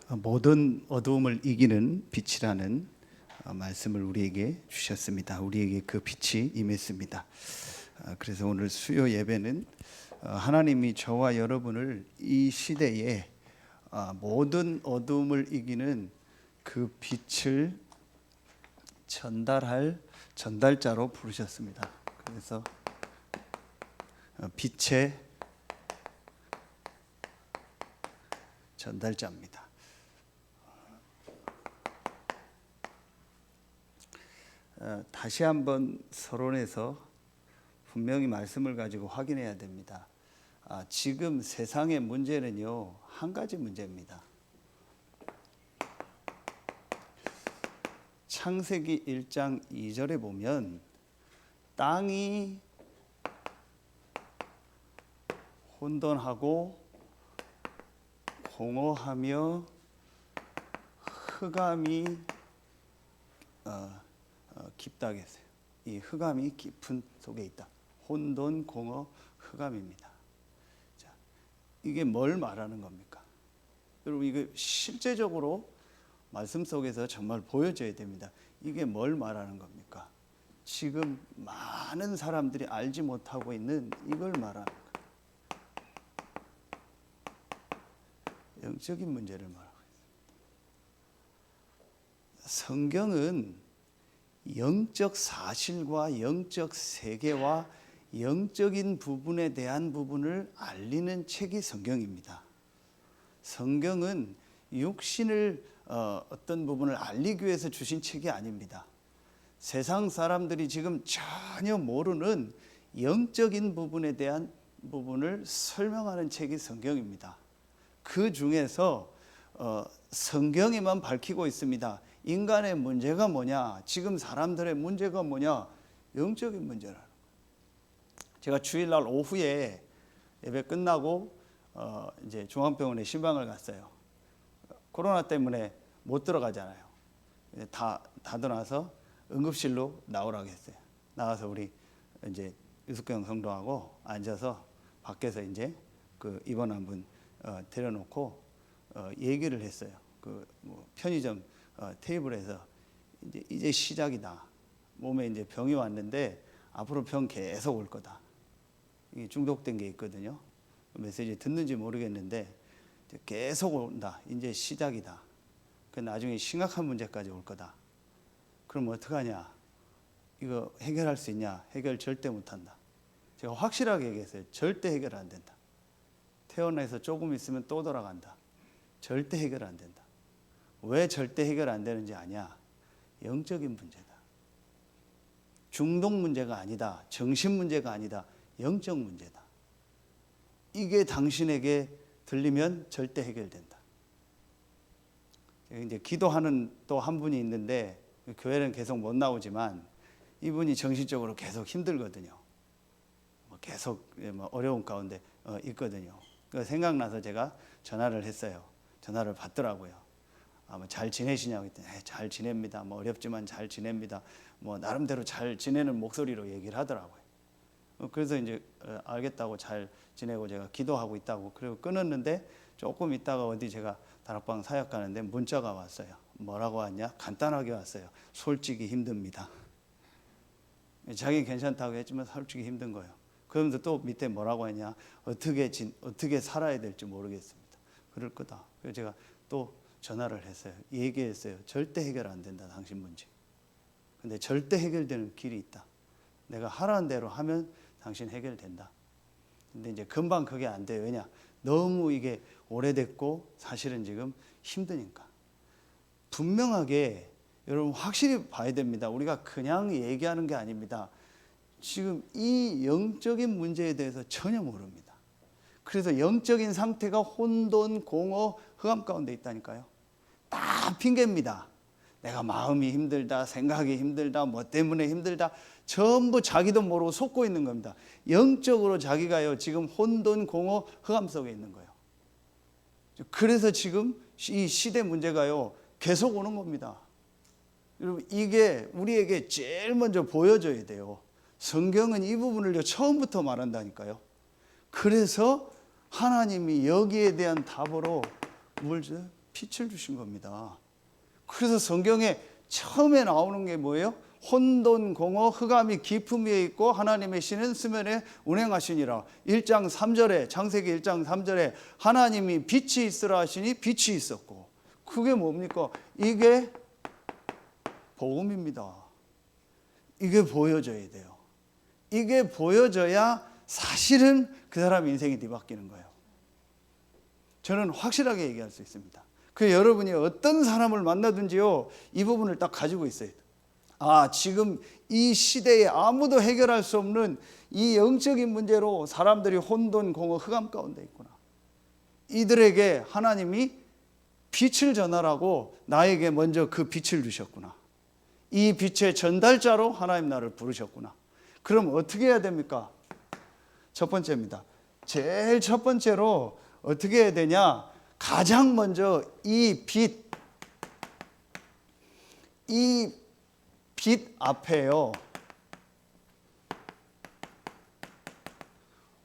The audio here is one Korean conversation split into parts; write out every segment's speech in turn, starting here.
모든 어두움을 이기는 빛이라는 말씀을 우리에게 주셨습니다. 우리에게 그 빛이 임했습니다. 그래서 오늘 수요 예배는 하나님이 저와 여러분을 이 시대에 모든 어두움을 이기는 그 빛을 전달할 전달자로 부르셨습니다. 그래서 빛의 전달자입니다. 다시 한번 서론에서 분명히 말씀을 가지고 확인해야 됩니다. 지금 세상의 문제는요, 한 가지 문제입니다. 창세기 1장 2절에 보면 땅이 혼돈하고 공허하며 흑암이 깊다고 했어요. 이 흑암이 깊은 속에 있다. 혼돈, 공허, 흑암입니다. 자, 이게 뭘 말하는 겁니까? 여러분, 이거 실제적으로 말씀 속에서 정말 보여져야 됩니다. 이게 뭘 말하는 겁니까? 지금 많은 사람들이 알지 못하고 있는 이걸 말하는 거예요. 영적인 문제를 말하고 있습니다. 성경은 영적 사실과 영적 세계와 영적인 부분에 대한 부분을 알리는 책이 성경입니다. 성경은 육신을 어떤 부분을 알리기 위해서 주신 책이 아닙니다. 세상 사람들이 지금 전혀 모르는 영적인 부분에 대한 부분을 설명하는 책이 성경입니다. 그 중에서 성경에만 밝히고 있습니다. 인간의 문제가 뭐냐? 지금 사람들의 문제가 뭐냐? 영적인 문제라는 거예요. 제가 주일날 오후에 예배 끝나고 이제 중앙병원에 신방을 갔어요. 코로나 때문에 못 들어가잖아요. 다 닫아놔서 응급실로 나오라고 했어요. 나와서 우리 이제 유숙경 성도하고 앉아서 밖에서 이제 그 입원한 분 데려놓고 얘기를 했어요. 그 뭐 편의점 테이블에서 이제 시작이다. 몸에 이제 병이 왔는데 앞으로 병 계속 올 거다. 이게 중독된 게 있거든요. 메시지 듣는지 모르겠는데 계속 온다. 이제 시작이다. 그 나중에 심각한 문제까지 올 거다. 그럼 어떡하냐? 이거 해결할 수 있냐? 해결 절대 못한다. 제가 확실하게 얘기했어요. 절대 해결 안 된다. 태어나서 조금 있으면 또 돌아간다. 절대 해결 안 된다. 왜 절대 해결 안 되는지 아냐? 영적인 문제다. 중독 문제가 아니다. 정신 문제가 아니다. 영적 문제다. 이게 당신에게 들리면 절대 해결된다. 이제 기도하는 또 한 분이 있는데 교회는 계속 못 나오지만 이분이 정신적으로 계속 힘들거든요. 계속 어려운 가운데 있거든요. 생각나서 제가 전화를 했어요. 전화를 받더라고요. 잘 지내시냐고 했더니 잘 지냅니다. 어렵지만 잘 지냅니다. 나름대로 잘 지내는 목소리로 얘기를 하더라고요. 그래서 이제 알겠다고 잘 지내고 제가 기도하고 있다고 그리고 끊었는데 조금 있다가 어디 제가 다락방 사역 가는데 문자가 왔어요. 뭐라고 왔냐? 간단하게 왔어요. 솔직히 힘듭니다. 자기 괜찮다고 했지만 솔직히 힘든 거예요. 그러면서 또 밑에 뭐라고 했냐? 어떻게 살아야 될지 모르겠습니다. 그럴 거다. 그래서 제가 또 전화를 했어요. 얘기했어요. 절대 해결 안 된다. 당신 문제. 근데 절대 해결되는 길이 있다. 내가 하라는 대로 하면 당신 해결된다. 근데 이제 금방 그게 안 돼요. 왜냐? 너무 이게 오래됐고 사실은 지금 힘드니까. 분명하게 여러분 확실히 봐야 됩니다. 우리가 그냥 얘기하는 게 아닙니다. 지금 이 영적인 문제에 대해서 전혀 모릅니다. 그래서 영적인 상태가 혼돈, 공허, 흑암 가운데 있다니까요. 다 핑계입니다. 내가 마음이 힘들다, 생각이 힘들다, 뭐 때문에 힘들다. 전부 자기도 모르고 속고 있는 겁니다. 영적으로 자기가요, 지금 혼돈, 공허, 흑암 속에 있는 거예요. 그래서 지금 이 시대 문제가요, 계속 오는 겁니다. 여러분, 이게 우리에게 제일 먼저 보여줘야 돼요. 성경은 이 부분을 처음부터 말한다니까요. 그래서 하나님이 여기에 대한 답으로 뭘 줘요? 빛을 주신 겁니다. 그래서 성경에 처음에 나오는 게 뭐예요? 혼돈, 공허, 흑암이 깊음 위에 있고 하나님의 신은 수면에 운행하시니라. 1장 3절에 창세기 1장 3절에 하나님이 빛이 있으라 하시니 빛이 있었고, 그게 뭡니까? 이게 복음입니다. 이게 보여져야 돼요. 이게 보여져야 사실은 그 사람 인생이 뒤바뀌는 거예요. 저는 확실하게 얘기할 수 있습니다. 그 여러분이 어떤 사람을 만나든지요, 이 부분을 딱 가지고 있어야 돼요. 아, 지금 이 시대에 아무도 해결할 수 없는 이 영적인 문제로 사람들이 혼돈, 공허, 흑암 가운데 있구나. 이들에게 하나님이 빛을 전하라고 나에게 먼저 그 빛을 주셨구나. 이 빛의 전달자로 하나님 나를 부르셨구나. 그럼 어떻게 해야 됩니까? 첫 번째입니다. 제일 첫 번째로 어떻게 해야 되냐? 가장 먼저 이 빛 앞에요,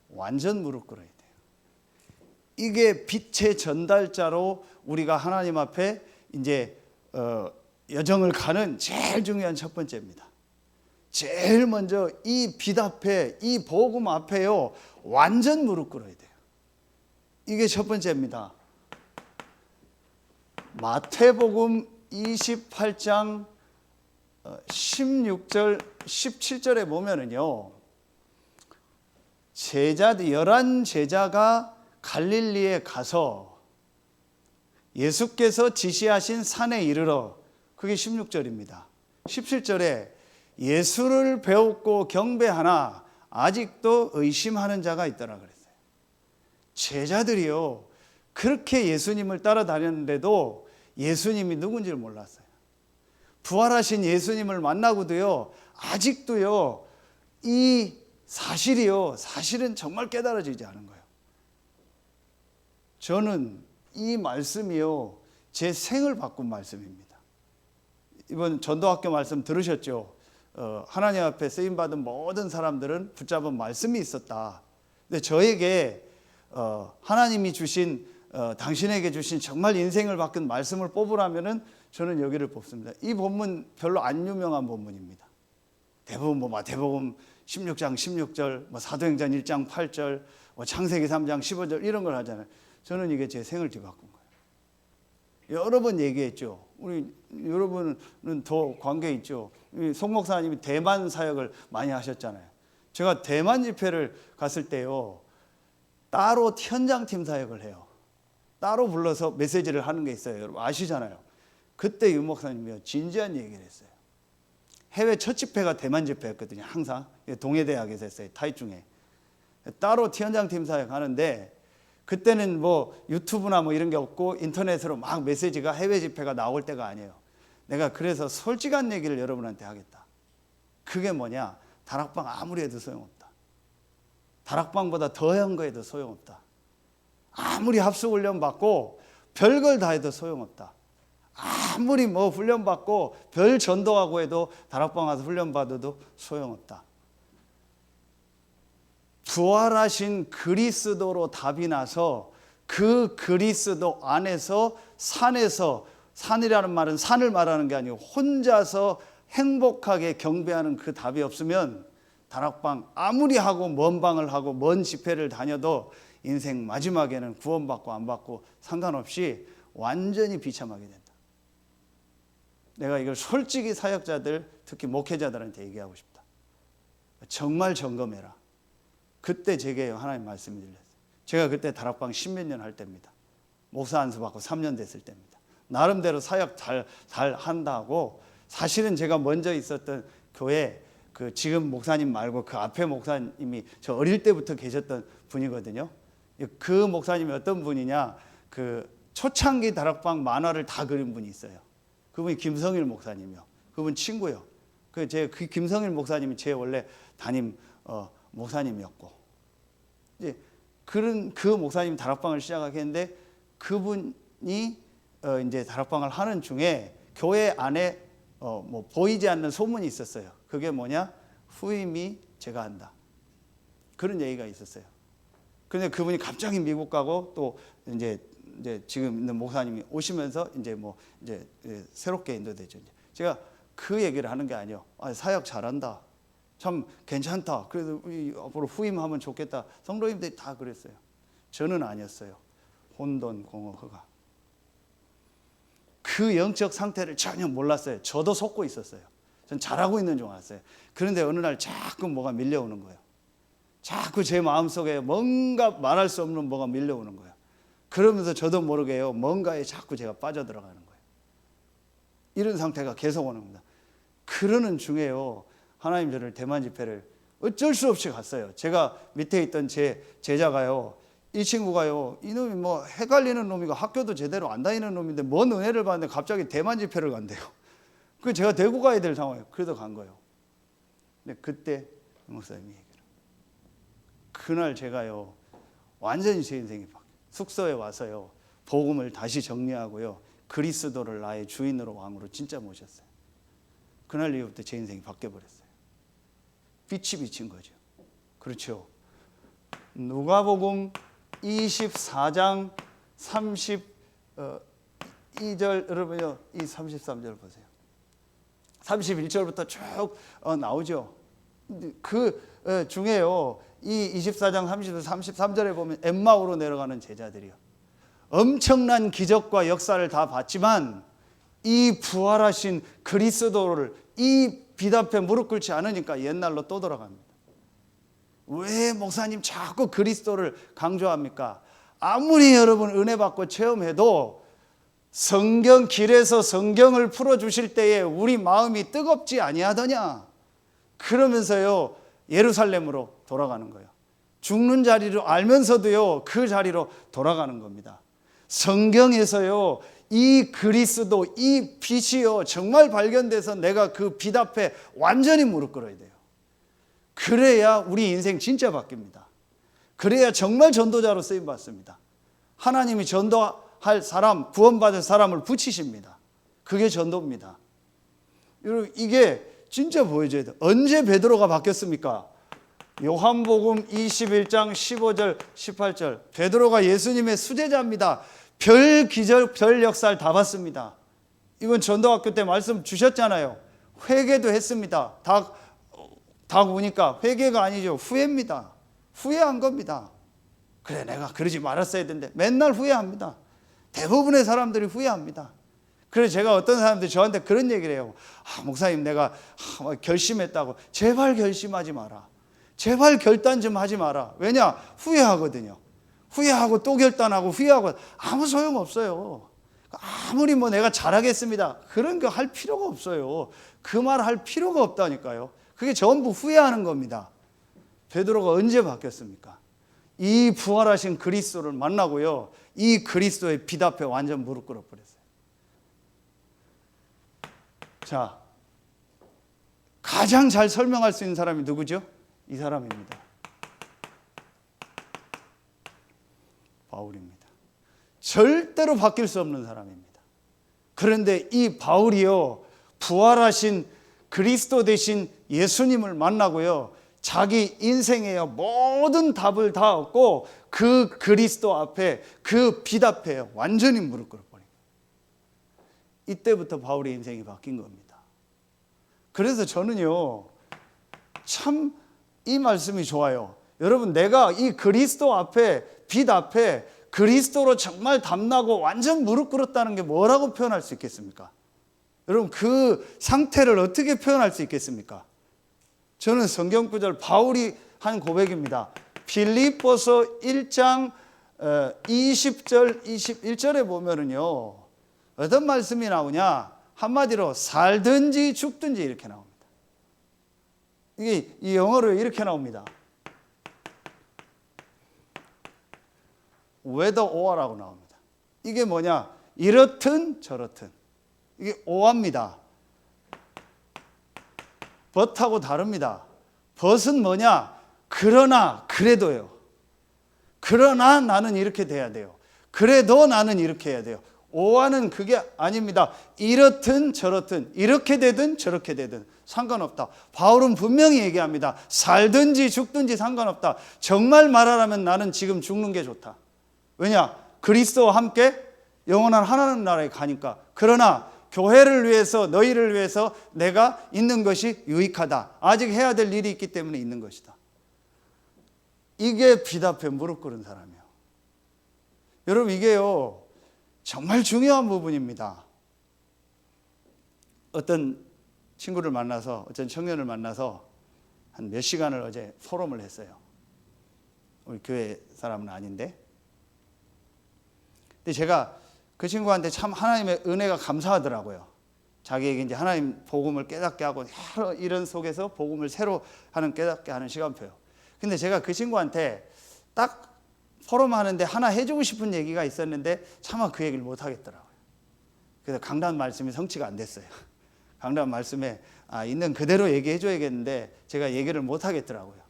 완전 무릎 꿇어야 돼요. 이게 빛의 전달자로 우리가 하나님 앞에 이제 여정을 가는 제일 중요한 첫 번째입니다. 제일 먼저 이 빛 앞에, 이 복음 앞에요, 완전 무릎 꿇어야 돼요. 이게 첫 번째입니다. 마태복음 28장 16절 17절에 보면은요, 11 제자가 갈릴리에 가서 예수께서 지시하신 산에 이르러, 그게 16절입니다. 17절에 예수를 배웠고 경배하나 아직도 의심하는 자가 있더라 그랬어요. 제자들이요, 그렇게 예수님을 따라다녔는데도 예수님이 누군지를 몰랐어요. 부활하신 예수님을 만나고도요, 아직도요, 이 사실은 정말 깨달아지지 않은 거예요. 저는 이 말씀이요, 제 생을 바꾼 말씀입니다. 이번 전도학교 말씀 들으셨죠? 하나님 앞에 쓰임받은 모든 사람들은 붙잡은 말씀이 있었다. 근데 저에게 하나님이 주신, 당신에게 주신 정말 인생을 바꾼 말씀을 뽑으라면은 저는 여기를 뽑습니다. 이 본문 별로 안 유명한 본문입니다. 대부분 뭐 마태복음 16장 16절, 뭐 사도행전 1장 8절, 뭐 창세기 3장 15절 이런 걸 하잖아요. 저는 이게 제 생을 뒤바꾼 거예요. 여러 번 얘기했죠. 우리 여러분은 더 관계 있죠. 송 목사님이 대만 사역을 많이 하셨잖아요. 제가 대만 집회를 갔을 때요, 따로 현장팀 사역을 해요. 따로 불러서 메시지를 하는 게 있어요. 여러분 아시잖아요. 그때 유 목사님이 진지한 얘기를 했어요. 해외 첫 집회가 대만 집회였거든요. 항상 동해대학에서 했어요. 타이중에. 따로 현장팀 사역 하는데, 그때는 뭐 유튜브나 뭐 이런 게 없고 인터넷으로 막 메시지가, 해외 집회가 나올 때가 아니에요. 내가 그래서 솔직한 얘기를 여러분한테 하겠다. 그게 뭐냐? 다락방 아무리 해도 소용없다. 다락방보다 더한 거 해도 소용없다. 아무리 합숙훈련 받고 별걸 다 해도 소용없다. 아무리 뭐 훈련 받고 별 전도하고 해도 다락방 가서 훈련 받아도 소용없다. 부활하신 그리스도로 답이 나서 그 그리스도 안에서 산에서, 산이라는 말은 산을 말하는 게 아니고 혼자서 행복하게 경배하는 그 답이 없으면 다락방 아무리 하고 먼 방을 하고 먼 집회를 다녀도 인생 마지막에는 구원받고 안 받고 상관없이 완전히 비참하게 된다. 내가 이걸 솔직히 사역자들, 특히 목회자들한테 얘기하고 싶다. 정말 점검해라. 그때 제게 하나님 말씀이 들렸어요. 제가 그때 다락방 10몇 년 할 때입니다. 목사 안수 받고 3년 됐을 때입니다. 나름대로 사역 잘 한다고, 사실은 제가 먼저 있었던 교회, 그 지금 목사님 말고 그 앞에 목사님이 저 어릴 때부터 계셨던 분이거든요. 그 목사님이 어떤 분이냐, 그 초창기 다락방 만화를 다 그린 분이 있어요. 그분이 김성일 목사님이요. 그분 친구요. 그 김성일 목사님이 제 원래 담임 목사님이었고, 이제 그런 그 목사님 다락방을 시작하게 했는데, 그분이 이제 다락방을 하는 중에 교회 안에 뭐 보이지 않는 소문이 있었어요. 그게 뭐냐? 후임이 제가 한다. 그런 얘기가 있었어요. 근데 그분이 갑자기 미국 가고 또 이제 이제 지금 있는 목사님이 오시면서 이제 새롭게 인도되죠. 제가 그 얘기를 하는 게 아니에요. 사역 잘한다. 참 괜찮다. 그래도 우리 앞으로 후임하면 좋겠다. 성도님들이 다 그랬어요. 저는 아니었어요. 혼돈, 공허, 허가. 그 영적 상태를 전혀 몰랐어요. 저도 속고 있었어요. 전 잘하고 있는 줄 알았어요. 그런데 어느 날 자꾸 뭐가 밀려오는 거예요. 자꾸 제 마음속에 뭔가 말할 수 없는 뭐가 밀려오는 거예요. 그러면서 저도 모르게요, 뭔가에 자꾸 제가 빠져들어가는 거예요. 이런 상태가 계속 오는 겁니다. 그러는 중에요, 하나님 저를 대만 집회를 어쩔 수 없이 갔어요. 제가 밑에 있던 제 제자가요, 이 친구가요, 이놈이 뭐 헷갈리는 놈이고 학교도 제대로 안 다니는 놈인데 뭔 은혜를 받는데 갑자기 대만 집회를 간대요. 그 제가 데리고 가야 될 상황이에요. 그래서 간 거예요. 근데 그때 목사님이 얘기를, 그날 제가요 완전히 제 인생이 바뀌어요. 숙소에 와서요 복음을 다시 정리하고요 그리스도를 나의 주인으로 왕으로 진짜 모셨어요. 그날 이후부터 제 인생이 바뀌어버렸어요. 빛이 비친 거죠. 그렇죠. 누가복음 24장 32절 여러분요, 이 33절 보세요. 31절부터 쭉 나오죠. 그 중에요, 이 24장 33절에 보면 엠마오로 내려가는 제자들이요, 엄청난 기적과 역사를 다 봤지만 이 부활하신 그리스도를 이 빛 앞에 무릎 꿇지 않으니까 옛날로 또 돌아갑니다. 왜 목사님 자꾸 그리스도를 강조합니까? 아무리 여러분 은혜 받고 체험해도 성경 길에서 성경을 풀어주실 때에 우리 마음이 뜨겁지 아니하더냐? 그러면서요 예루살렘으로 돌아가는 거예요. 죽는 자리로 알면서도요 그 자리로 돌아가는 겁니다. 성경에서요 이 그리스도, 이 빛이요 정말 발견돼서 내가 그 빛 앞에 완전히 무릎 꿇어야 돼요. 그래야 우리 인생 진짜 바뀝니다. 그래야 정말 전도자로 쓰임 받습니다. 하나님이 전도할 사람, 구원받을 사람을 붙이십니다. 그게 전도입니다. 여러분, 이게 진짜 보여줘야 돼요. 언제 베드로가 바뀌었습니까? 요한복음 21장 15절 18절, 베드로가 예수님의 수제자입니다. 별 기적, 별 역사를 다 봤습니다. 이건 전도학교 때 말씀 주셨잖아요. 회개도 했습니다. 다 보니까 회개가 아니죠. 후회입니다. 후회한 겁니다. 그래, 내가 그러지 말았어야 되는데. 맨날 후회합니다. 대부분의 사람들이 후회합니다. 그래서 제가 어떤 사람들이 저한테 그런 얘기를 해요. 목사님, 내가 결심했다고. 제발 결심하지 마라. 제발 결단 좀 하지 마라. 왜냐? 후회하거든요. 후회하고 또 결단하고 후회하고 아무 소용없어요. 아무리 내가 잘하겠습니다, 그런 거 할 필요가 없어요. 그 말 할 필요가 없다니까요. 그게 전부 후회하는 겁니다. 베드로가 언제 바뀌었습니까? 이 부활하신 그리스도를 만나고요, 이 그리스도의 빛 앞에 완전 무릎 꿇어 버렸어요. 자, 가장 잘 설명할 수 있는 사람이 누구죠? 이 사람입니다. 바울입니다. 절대로 바뀔 수 없는 사람입니다. 그런데 이 바울이요, 부활하신 그리스도 되신 예수님을 만나고요, 자기 인생의 모든 답을 다 얻고 그 그리스도 앞에, 그 빛 앞에 완전히 무릎 꿇어버린 거예요. 이때부터 바울의 인생이 바뀐 겁니다. 그래서 저는요, 참 이 말씀이 좋아요. 여러분, 내가 이 그리스도 앞에, 빛 앞에 그리스도로 정말 담나고 완전 무릎 꿇었다는 게 뭐라고 표현할 수 있겠습니까? 여러분, 그 상태를 어떻게 표현할 수 있겠습니까? 저는 성경 구절, 바울이 한 고백입니다. 빌립보서 1장 20절 21절에 보면은요, 어떤 말씀이 나오냐? 한마디로 살든지 죽든지 이렇게 나옵니다. 이게 이 영어로 이렇게 나옵니다. whether or라고 나옵니다. 이게 뭐냐? 이렇든 저렇든. 이게 o합니다. but하고 다릅니다. but은 뭐냐? 그러나 그래도요. 그러나 나는 이렇게 돼야 돼요. 그래도 나는 이렇게 해야 돼요. 오와는 그게 아닙니다. 이렇든 저렇든, 이렇게 되든 저렇게 되든 상관없다. 바울은 분명히 얘기합니다. 살든지 죽든지 상관없다. 정말 말하라면 나는 지금 죽는 게 좋다. 왜냐? 그리스도와 함께 영원한 하나님 나라에 가니까. 그러나 교회를 위해서, 너희를 위해서 내가 있는 것이 유익하다. 아직 해야 될 일이 있기 때문에 있는 것이다. 이게 빛 앞에 무릎 꿇은 사람이에요. 여러분, 이게요 정말 중요한 부분입니다. 어떤 친구를 만나서, 어떤 청년을 만나서 한 몇 시간을 어제 포럼을 했어요. 우리 교회 사람은 아닌데. 근데 제가 그 친구한테 참 하나님의 은혜가 감사하더라고요. 자기에게 이제 하나님 복음을 깨닫게 하고 이런 속에서 복음을 새로 하는, 깨닫게 하는 시간표요. 근데 제가 그 친구한테 딱 포럼 하는데 하나 해주고 싶은 얘기가 있었는데 차마 그 얘기를 못 하겠더라고요. 그래서 강단 말씀이 성취가 안 됐어요. 강단 말씀에 있는 그대로 얘기해 줘야겠는데 제가 얘기를 못 하겠더라고요.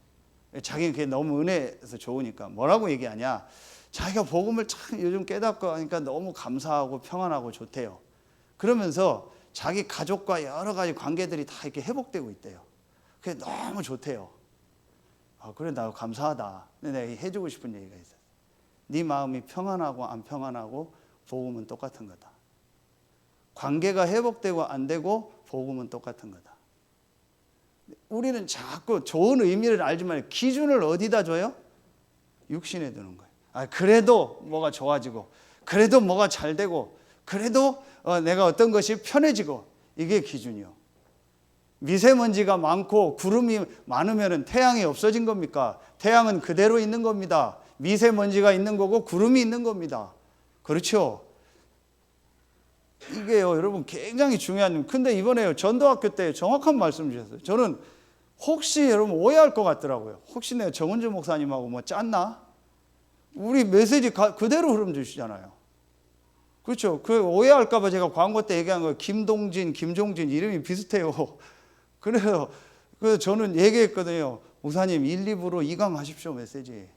자기는 그게 너무 은혜에서 좋으니까. 뭐라고 얘기하냐, 자기가 복음을 참 요즘 깨닫고 하니까 너무 감사하고 평안하고 좋대요. 그러면서 자기 가족과 여러 가지 관계들이 다 이렇게 회복되고 있대요. 그게 너무 좋대요. 그래, 나 감사하다. 근데 내가 해주고 싶은 얘기가 있어요. 네 마음이 평안하고 안 평안하고 복음은 똑같은 거다. 관계가 회복되고 안 되고 복음은 똑같은 거다. 우리는 자꾸 좋은 의미를 알지만 기준을 어디다 줘요? 육신에 두는 거예요. 그래도 뭐가 좋아지고, 그래도 뭐가 잘 되고, 그래도 내가 어떤 것이 편해지고, 이게 기준이요. 미세먼지가 많고 구름이 많으면 태양이 없어진 겁니까? 태양은 그대로 있는 겁니다. 미세먼지가 있는 거고 구름이 있는 겁니다. 그렇죠? 이게요, 여러분 굉장히 중요한. 근데 이번에 전도학교 때 정확한 말씀 주셨어요. 저는 혹시 여러분 오해할 것 같더라고요. 혹시 내가 정은주 목사님하고 뭐 짰나? 우리 메시지 그대로 흐름 주시잖아요. 그렇죠? 그 오해할까봐 제가 광고 때 얘기한 거예요. 김동진, 김종진 이름이 비슷해요. 그래서 저는 얘기했거든요. 목사님 1, 2부로 이강하십시오 메시지.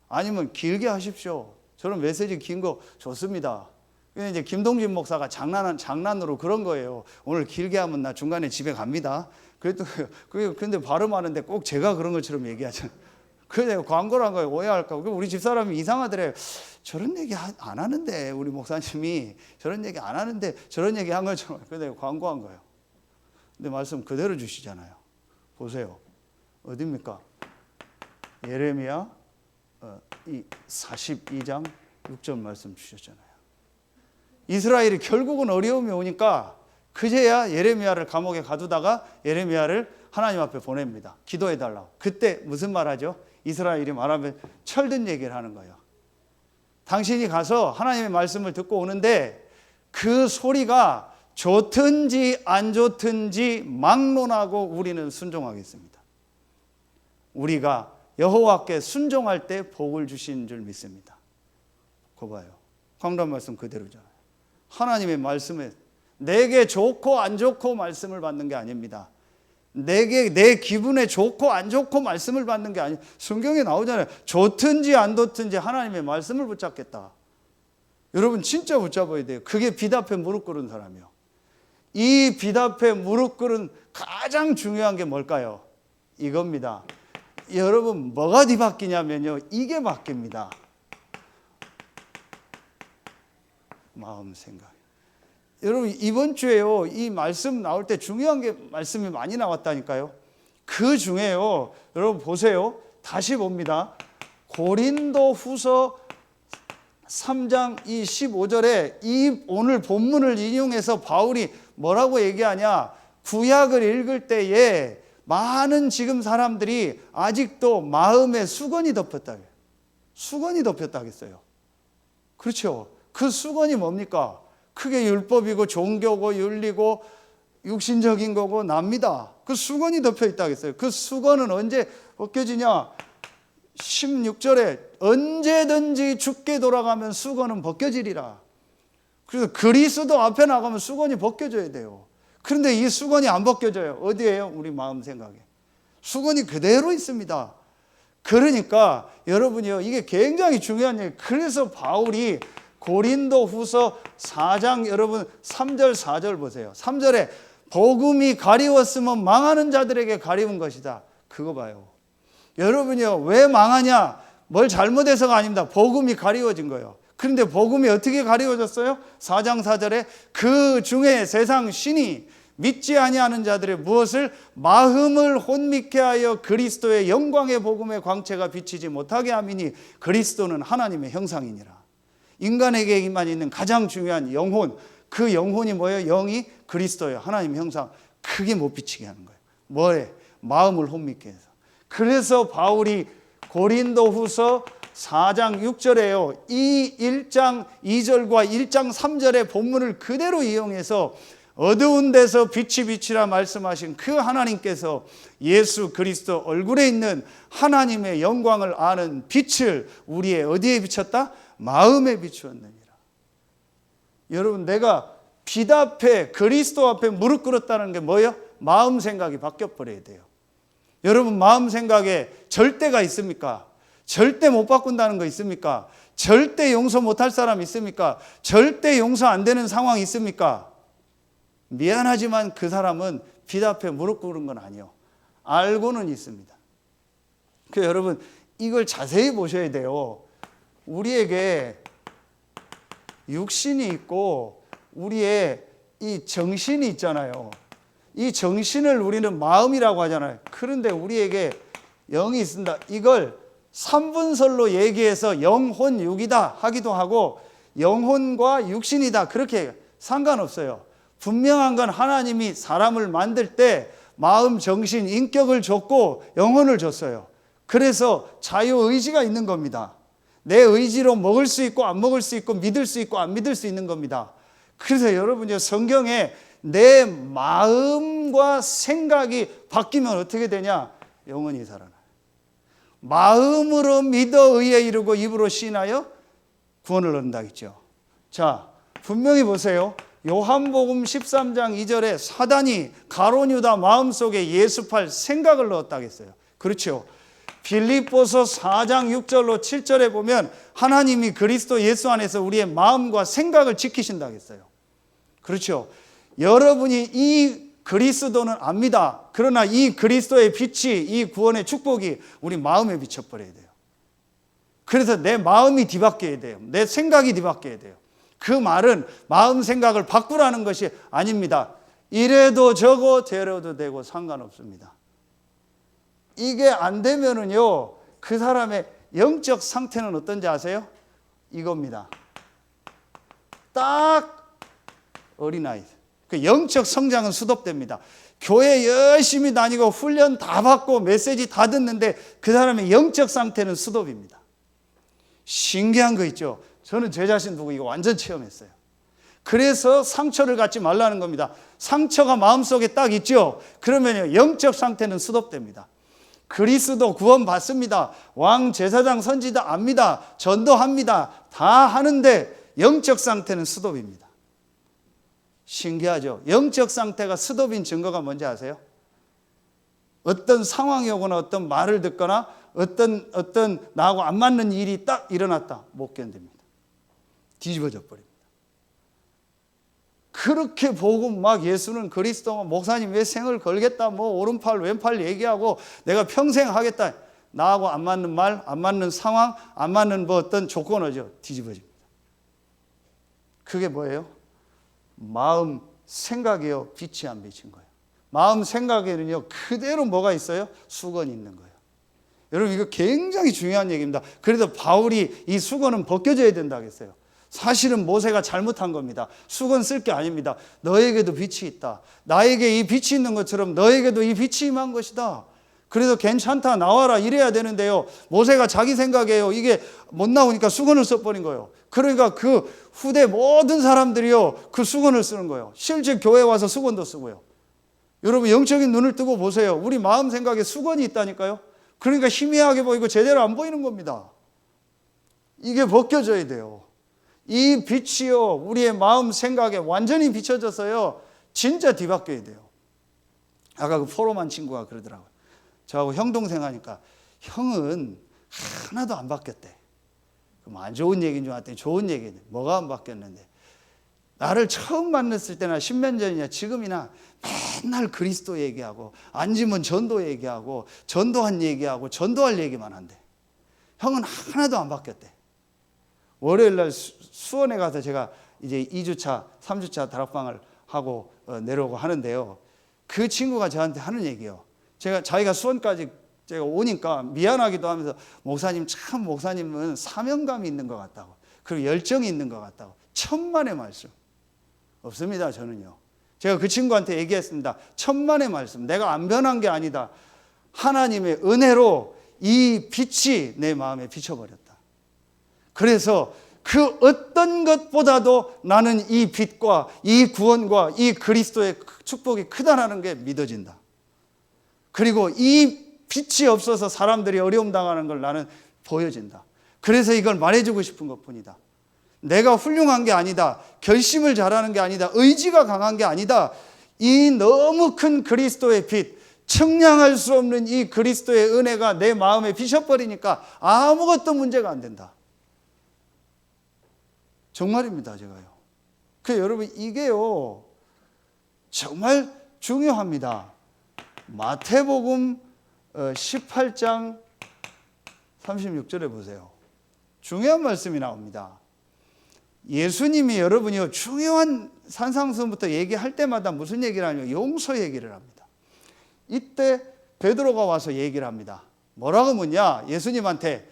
아니면 길게 하십시오. 저는 메시지 긴 거 좋습니다. 근데 이제 김동진 목사가 장난으로 그런 거예요. 오늘 길게 하면 나 중간에 집에 갑니다. 근데 발음하는데 꼭 제가 그런 것처럼 얘기하잖아요. 그래서 내가 광고를 한 거예요. 오해할까. 우리 집사람이 이상하더래요. 저런 얘기 안 하는데, 우리 목사님이 저런 얘기 안 하는데 저런 얘기 한 것처럼. 그래서 내가 광고한 거예요. 근데 말씀 그대로 주시잖아요. 보세요. 어디입니까? 예레미야 42장 6절 말씀 주셨잖아요. 이스라엘이 결국은 어려움이 오니까 그제야 예레미야를 감옥에 가두다가 예레미야를 하나님 앞에 보냅니다. 기도해달라고. 그때 무슨 말 하죠? 이스라엘이 말하면 철든 얘기를 하는 거예요. 당신이 가서 하나님의 말씀을 듣고 오는데 그 소리가 좋든지 안 좋든지 막론하고 우리는 순종하겠습니다. 우리가 여호와께 순종할 때 복을 주신 줄 믿습니다. 그거 봐요. 강단 말씀 그대로잖아요. 하나님의 말씀에 내게 좋고 안 좋고 말씀을 받는 게 아닙니다. 내 기분에 좋고 안 좋고 말씀을 받는 게 아니에요. 성경에 나오잖아요. 좋든지 안 좋든지 하나님의 말씀을 붙잡겠다. 여러분 진짜 붙잡아야 돼요. 그게 빛 앞에 무릎 꿇은 사람이요. 이 빛 앞에 무릎 꿇은 가장 중요한 게 뭘까요? 이겁니다. 여러분 뭐가 뒤바뀌냐면요, 이게 바뀝니다. 마음, 생각. 여러분 이번 주에요, 이 말씀 나올 때 중요한 게 말씀이 많이 나왔다니까요. 그 중에요, 여러분 보세요. 다시 봅니다. 고린도 후서 3장 이 15절에 이 오늘 본문을 인용해서 바울이 뭐라고 얘기하냐, 구약을 읽을 때에 많은 지금 사람들이 아직도 마음에 수건이 덮였다. 수건이 덮였다 하겠어요. 그렇죠. 그 수건이 뭡니까? 크게 율법이고 종교고 윤리고 육신적인 거고 납니다. 그 수건이 덮여 있다 하겠어요. 그 수건은 언제 벗겨지냐? 16절에 언제든지 주께 돌아가면 수건은 벗겨지리라. 그래서 그리스도 앞에 나가면 수건이 벗겨져야 돼요. 그런데 이 수건이 안 벗겨져요. 어디에요? 우리 마음 생각에. 수건이 그대로 있습니다. 그러니까 여러분이요, 이게 굉장히 중요한 얘기예요. 그래서 바울이 고린도 후서 4장 여러분 3절 4절 보세요. 3절에 복음이 가리웠으면 망하는 자들에게 가리운 것이다. 그거 봐요. 여러분이요, 왜 망하냐? 뭘 잘못해서가 아닙니다. 복음이 가리워진 거예요. 그런데 복음이 어떻게 가리워졌어요? 4장 4절에 그 중에 세상 신이 믿지 아니하는 자들의 무엇을 마음을 혼미케 하여 그리스도의 영광의 복음의 광채가 비치지 못하게 함이니 그리스도는 하나님의 형상이니라. 인간에게만 있는 가장 중요한 영혼, 그 영혼이 뭐예요? 영이 그리스도예요. 하나님의 형상. 크게 못 비치게 하는 거예요. 뭐에? 마음을 혼미케 해서. 그래서 바울이 고린도후서 4장 6절에요. 이 1장 2절과 1장 3절의 본문을 그대로 이용해서 어두운 데서 빛이 비치라 말씀하신 그 하나님께서 예수 그리스도 얼굴에 있는 하나님의 영광을 아는 빛을 우리의 어디에 비쳤다? 마음에 비추었느니라. 여러분, 내가 빛 앞에, 그리스도 앞에 무릎 꿇었다는 게 뭐예요? 마음 생각이 바뀌어버려야 돼요. 여러분, 마음 생각에 절대가 있습니까? 절대 못 바꾼다는 거 있습니까? 절대 용서 못할 사람 있습니까? 절대 용서 안 되는 상황 있습니까? 미안하지만 그 사람은 빛 앞에 무릎 꿇은 건 아니에요. 알고는 있습니다. 그래서 여러분, 이걸 자세히 보셔야 돼요. 우리에게 육신이 있고 우리의 이 정신이 있잖아요. 이 정신을 우리는 마음이라고 하잖아요. 그런데 우리에게 영이 있습니다. 이걸 3분설로 얘기해서 영혼 육이다 하기도 하고 영혼과 육신이다 그렇게 상관없어요. 분명한 건 하나님이 사람을 만들 때 마음, 정신, 인격을 줬고 영혼을 줬어요. 그래서 자유의지가 있는 겁니다. 내 의지로 먹을 수 있고 안 먹을 수 있고 믿을 수 있고 안 믿을 수 있는 겁니다. 그래서 여러분요, 성경에 내 마음과 생각이 바뀌면 어떻게 되냐? 영원히 살아나요. 마음으로 믿어 의에 이르고 입으로 시인하여 구원을 얻는다 했죠. 자, 분명히 보세요. 요한복음 13장 2절에 사단이 가룟 유다 마음속에 예수팔 생각을 넣었다고 했어요. 그렇죠. 빌립보서 4장 6절로 7절에 보면 하나님이 그리스도 예수 안에서 우리의 마음과 생각을 지키신다고 했어요. 그렇죠. 여러분이 이 그리스도는 압니다. 그러나 이 그리스도의 빛이, 이 구원의 축복이 우리 마음에 비춰버려야 돼요. 그래서 내 마음이 뒤바뀌어야 돼요. 내 생각이 뒤바뀌어야 돼요. 그 말은 마음 생각을 바꾸라는 것이 아닙니다. 이래도 저거 저래도 되고 상관없습니다. 이게 안 되면은요, 그 사람의 영적 상태는 어떤지 아세요? 이겁니다. 딱 어린아이. 그 영적 성장은 수dob됩니다. 교회 열심히 다니고 훈련 다 받고 메시지 다 듣는데 그 사람의 영적 상태는 수dob입니다. 신기한 거 있죠? 저는 제 자신 두고 이거 완전 체험했어요. 그래서 상처를 갖지 말라는 겁니다. 상처가 마음속에 딱 있죠? 그러면 영적 상태는 수dob됩니다. 그리스도 구원 받습니다. 왕, 제사장, 선지자 압니다. 전도합니다. 다 하는데 영적 상태는 수dob입니다. 신기하죠? 영적 상태가 수dob인 증거가 뭔지 아세요? 어떤 상황이 오거나 어떤 말을 듣거나 어떤 나하고 안 맞는 일이 딱 일어났다. 못 견딥니다. 뒤집어져 버립니다. 그렇게 보고 막 예수는 그리스도만 목사님 왜 생을 걸겠다 뭐 오른팔 왼팔 얘기하고 내가 평생 하겠다. 나하고 안 맞는 말, 안 맞는 상황, 안 맞는 뭐 어떤 조건어죠. 뒤집어집니다. 그게 뭐예요? 마음 생각이요. 빛이 안 비친 거예요. 마음 생각에는요. 그대로 뭐가 있어요? 수건이 있는 거예요. 여러분 이거 굉장히 중요한 얘기입니다. 그래서 바울이 이 수건은 벗겨져야 된다고 했어요. 사실은 모세가 잘못한 겁니다. 수건 쓸 게 아닙니다. 너에게도 빛이 있다. 나에게 이 빛이 있는 것처럼 너에게도 이 빛이 임한 것이다. 그래서 괜찮다 나와라 이래야 되는데요. 모세가 자기 생각에요. 이게 못 나오니까 수건을 써버린 거예요. 그러니까 그 후대 모든 사람들이요. 그 수건을 쓰는 거예요. 실제 교회 와서 수건도 쓰고요. 여러분 영적인 눈을 뜨고 보세요. 우리 마음 생각에 수건이 있다니까요. 그러니까 희미하게 보이고 제대로 안 보이는 겁니다. 이게 벗겨져야 돼요. 이 빛이요 우리의 마음 생각에 완전히 비춰져서요 진짜 뒤바뀌어야 돼요. 아까 그 포로만 친구가 그러더라고요. 저하고 형 동생 하니까 형은 하나도 안 바뀌었대. 그럼 안 좋은 얘기인 줄 알았더니 좋은 얘기네. 뭐가 안 바뀌었는데 나를 처음 만났을 때나 10년 전이나 지금이나 맨날 그리스도 얘기하고 앉으면 전도 얘기하고 전도한 얘기하고 전도할 얘기만 한대. 형은 하나도 안 바뀌었대. 월요일 날 수원에 가서 제가 이제 2주차, 3주차 다락방을 하고 내려오고 하는데요. 그 친구가 저한테 하는 얘기예요. 자기가 수원까지 제가 오니까 미안하기도 하면서 목사님 참 목사님은 사명감이 있는 것 같다고, 그리고 열정이 있는 것 같다고. 천만의 말씀. 없습니다, 저는요. 제가 그 친구한테 얘기했습니다. 천만의 말씀. 내가 안 변한 게 아니다. 하나님의 은혜로 이 빛이 내 마음에 비춰버렸다. 그래서 그 어떤 것보다도 나는 이 빛과 이 구원과 이 그리스도의 축복이 크다라는 게 믿어진다. 그리고 이 빛이 없어서 사람들이 어려움 당하는 걸 나는 보여진다. 그래서 이걸 말해주고 싶은 것뿐이다. 내가 훌륭한 게 아니다. 결심을 잘하는 게 아니다. 의지가 강한 게 아니다. 이 너무 큰 그리스도의 빛, 청량할 수 없는 이 그리스도의 은혜가 내 마음에 비춰버리니까 아무것도 문제가 안 된다. 정말입니다, 제가요. 여러분, 이게요 정말 중요합니다. 마태복음 18장 36절에 보세요. 중요한 말씀이 나옵니다. 예수님이 여러분이요 중요한 산상수훈부터 얘기할 때마다 무슨 얘기를 하냐면 용서 얘기를 합니다. 이때 베드로가 와서 얘기를 합니다. 뭐라고 묻냐? 예수님한테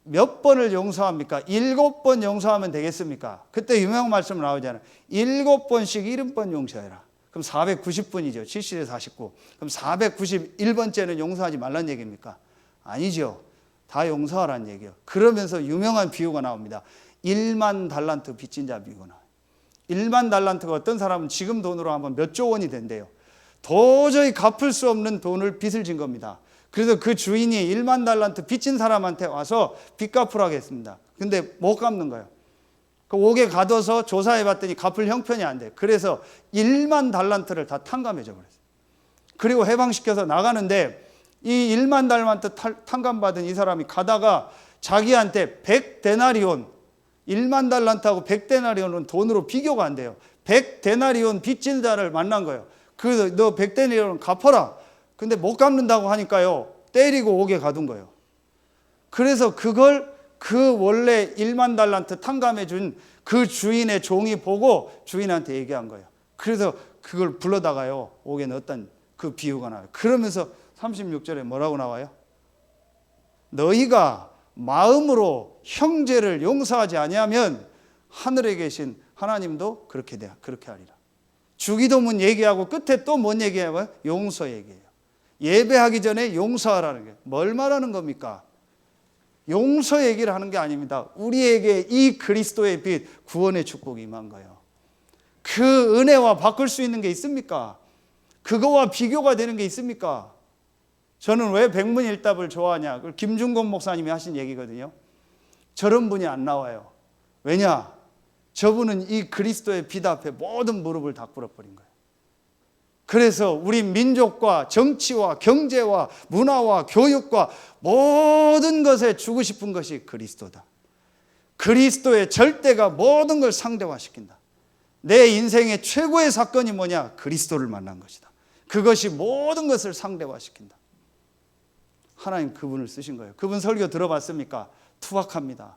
몇 번을 용서합니까? 7번 용서하면 되겠습니까? 그때 유명한 말씀 나오잖아요. 7번씩 70번 용서해라. 그럼 490분이죠. 70에 49. 그럼 491번째는 용서하지 말란 얘기입니까? 아니죠. 다 용서하라는 얘기예요. 그러면서 유명한 비유가 나옵니다. 1만 달란트 빚진 자 비유가 나와요. 1만 달란트가 어떤 사람은 지금 돈으로 하면 몇 조 원이 된대요. 도저히 갚을 수 없는 돈을 빚을 진 겁니다. 그래서 그 주인이 1만 달란트 빚진 사람한테 와서 빚 갚으라고 했습니다. 근데 못 갚는 거예요. 그 옥에 가둬서 조사해 봤더니 갚을 형편이 안 돼. 그래서 1만 달란트를 다 탕감해줘 버렸어요. 그리고 해방시켜서 나가는데 이 1만 달란트 탕감받은 이 사람이 가다가 자기한테 100데나리온, 1만 달란트하고 100데나리온은 돈으로 비교가 안 돼요. 100데나리온 빚진 자를 만난 거예요. 그래서 너 100데나리온 갚아라. 근데 못 갚는다고 하니까요, 때리고 옥에 가둔 거예요. 그래서 그걸 그 원래 1만 달란트 탕감해 준 그 주인의 종이 보고 주인한테 얘기한 거예요. 그래서 그걸 불러다가요 옥에 넣었던 그 비유가 나와요. 그러면서 36절에 뭐라고 나와요? 너희가 마음으로 형제를 용서하지 아니하면 하늘에 계신 하나님도 그렇게 하리라. 주기도문 얘기하고 끝에 또 뭔 얘기해요? 용서 얘기해요. 예배하기 전에 용서하라는 게 뭘 말하는 겁니까? 용서 얘기를 하는 게 아닙니다. 우리에게 이 그리스도의 빛, 구원의 축복이 임한 거예요. 그 은혜와 바꿀 수 있는 게 있습니까? 그거와 비교가 되는 게 있습니까? 저는 왜 백문일답을 좋아하냐? 그걸 김중곤 목사님이 하신 얘기거든요. 저런 분이 안 나와요. 왜냐? 저분은 이 그리스도의 빛 앞에 모든 무릎을 다 꿇어버린 거예요. 그래서 우리 민족과 정치와 경제와 문화와 교육과 모든 것에 주고 싶은 것이 그리스도다. 그리스도의 절대가 모든 걸 상대화시킨다. 내 인생의 최고의 사건이 뭐냐? 그리스도를 만난 것이다. 그것이 모든 것을 상대화시킨다. 하나님 그분을 쓰신 거예요. 그분 설교 들어봤습니까? 투박합니다.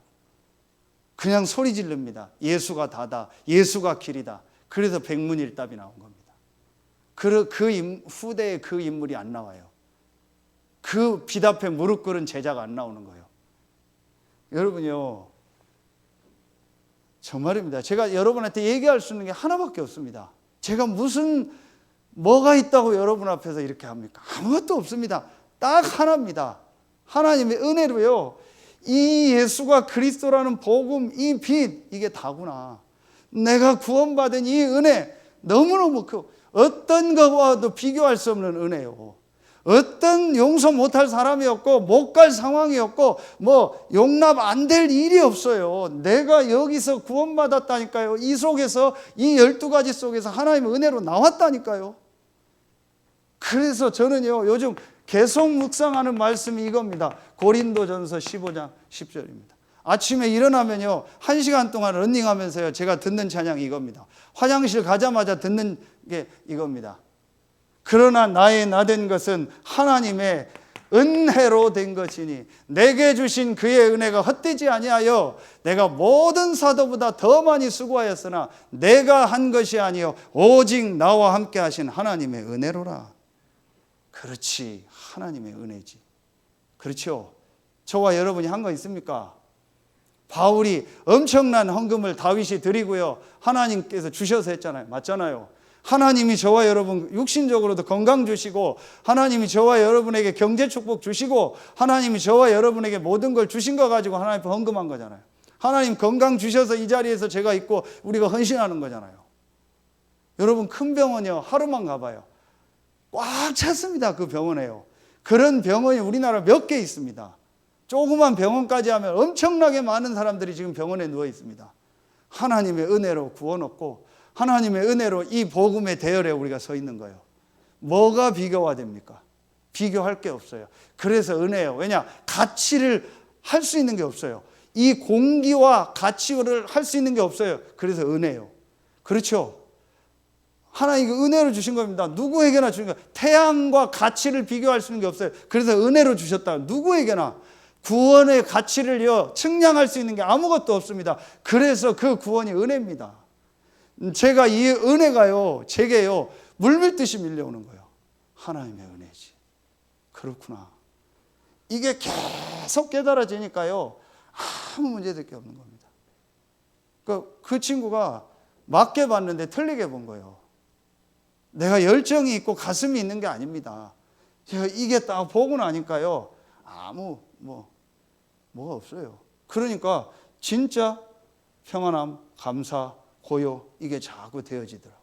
그냥 소리 지릅니다. 예수가 다다. 예수가 길이다. 그래서 백문일답이 나온 겁니다. 후대에 그 인물이 안 나와요. 그 빛 앞에 무릎 꿇은 제자가 안 나오는 거예요. 여러분요, 정말입니다. 제가 여러분한테 얘기할 수 있는 게 하나밖에 없습니다. 제가 뭐가 있다고 여러분 앞에서 이렇게 합니까? 아무것도 없습니다. 딱 하나입니다. 하나님의 은혜로요, 이 예수가 그리스도라는 복음, 이 빛, 이게 다구나. 내가 구원받은 이 은혜, 너무너무 어떤 것과도 비교할 수 없는 은혜요. 어떤 용서 못할 사람이었고 못 갈 상황이었고 용납 안 될 일이 없어요. 내가 여기서 구원받았다니까요. 이 속에서 이 12가지 속에서 하나님의 은혜로 나왔다니까요. 그래서 저는요 요즘 계속 묵상하는 말씀이 이겁니다. 고린도전서 15장 10절입니다. 아침에 일어나면요 1시간 동안 러닝하면서요 제가 듣는 찬양이 이겁니다. 화장실 가자마자 듣는 게 이겁니다. 그러나 나의 나된 것은 하나님의 은혜로 된 것이니 내게 주신 그의 은혜가 헛되지 아니하여 내가 모든 사도보다 더 많이 수고하였으나 내가 한 것이 아니요 오직 나와 함께 하신 하나님의 은혜로라. 그렇지, 하나님의 은혜지. 그렇죠. 저와 여러분이 한 거 있습니까? 바울이 엄청난 헌금을 다윗이 드리고요, 하나님께서 주셔서 했잖아요. 맞잖아요. 하나님이 저와 여러분 육신적으로도 건강 주시고, 하나님이 저와 여러분에게 경제 축복 주시고, 하나님이 저와 여러분에게 모든 걸 주신 거 가지고 하나님 앞에 헌금한 거잖아요. 하나님 건강 주셔서 이 자리에서 제가 있고 우리가 헌신하는 거잖아요. 여러분, 큰 병원이요, 하루만 가봐요, 꽉 찼습니다. 그 병원에요. 그런 병원이 우리나라 몇 개 있습니다. 조그만 병원까지 하면 엄청나게 많은 사람들이 지금 병원에 누워 있습니다. 하나님의 은혜로 구원 얻고 하나님의 은혜로 이 복음의 대열에 우리가 서 있는 거예요. 뭐가 비교가 됩니까? 비교할 게 없어요. 그래서 은혜예요. 왜냐? 가치를 할 수 있는 게 없어요. 이 공기와 가치를 할 수 있는 게 없어요. 그래서 은혜예요. 그렇죠? 하나님 은혜로 주신 겁니다. 누구에게나 주신 거예요. 태양과 가치를 비교할 수 있는 게 없어요. 그래서 은혜로 주셨다. 누구에게나 구원의 가치를요 측량할 수 있는 게 아무것도 없습니다. 그래서 그 구원이 은혜입니다. 제가 이 은혜가요 제게요 물밀듯이 밀려오는 거예요. 하나님의 은혜지. 그렇구나. 이게 계속 깨달아지니까요 아무 문제될 게 없는 겁니다. 그 친구가 맞게 봤는데 틀리게 본 거예요. 내가 열정이 있고 가슴이 있는 게 아닙니다. 제가 이게 딱 보고 나니까요 아무 뭐가 없어요. 그러니까 진짜 평안함, 감사, 고요, 이게 자꾸 되어지더라고요.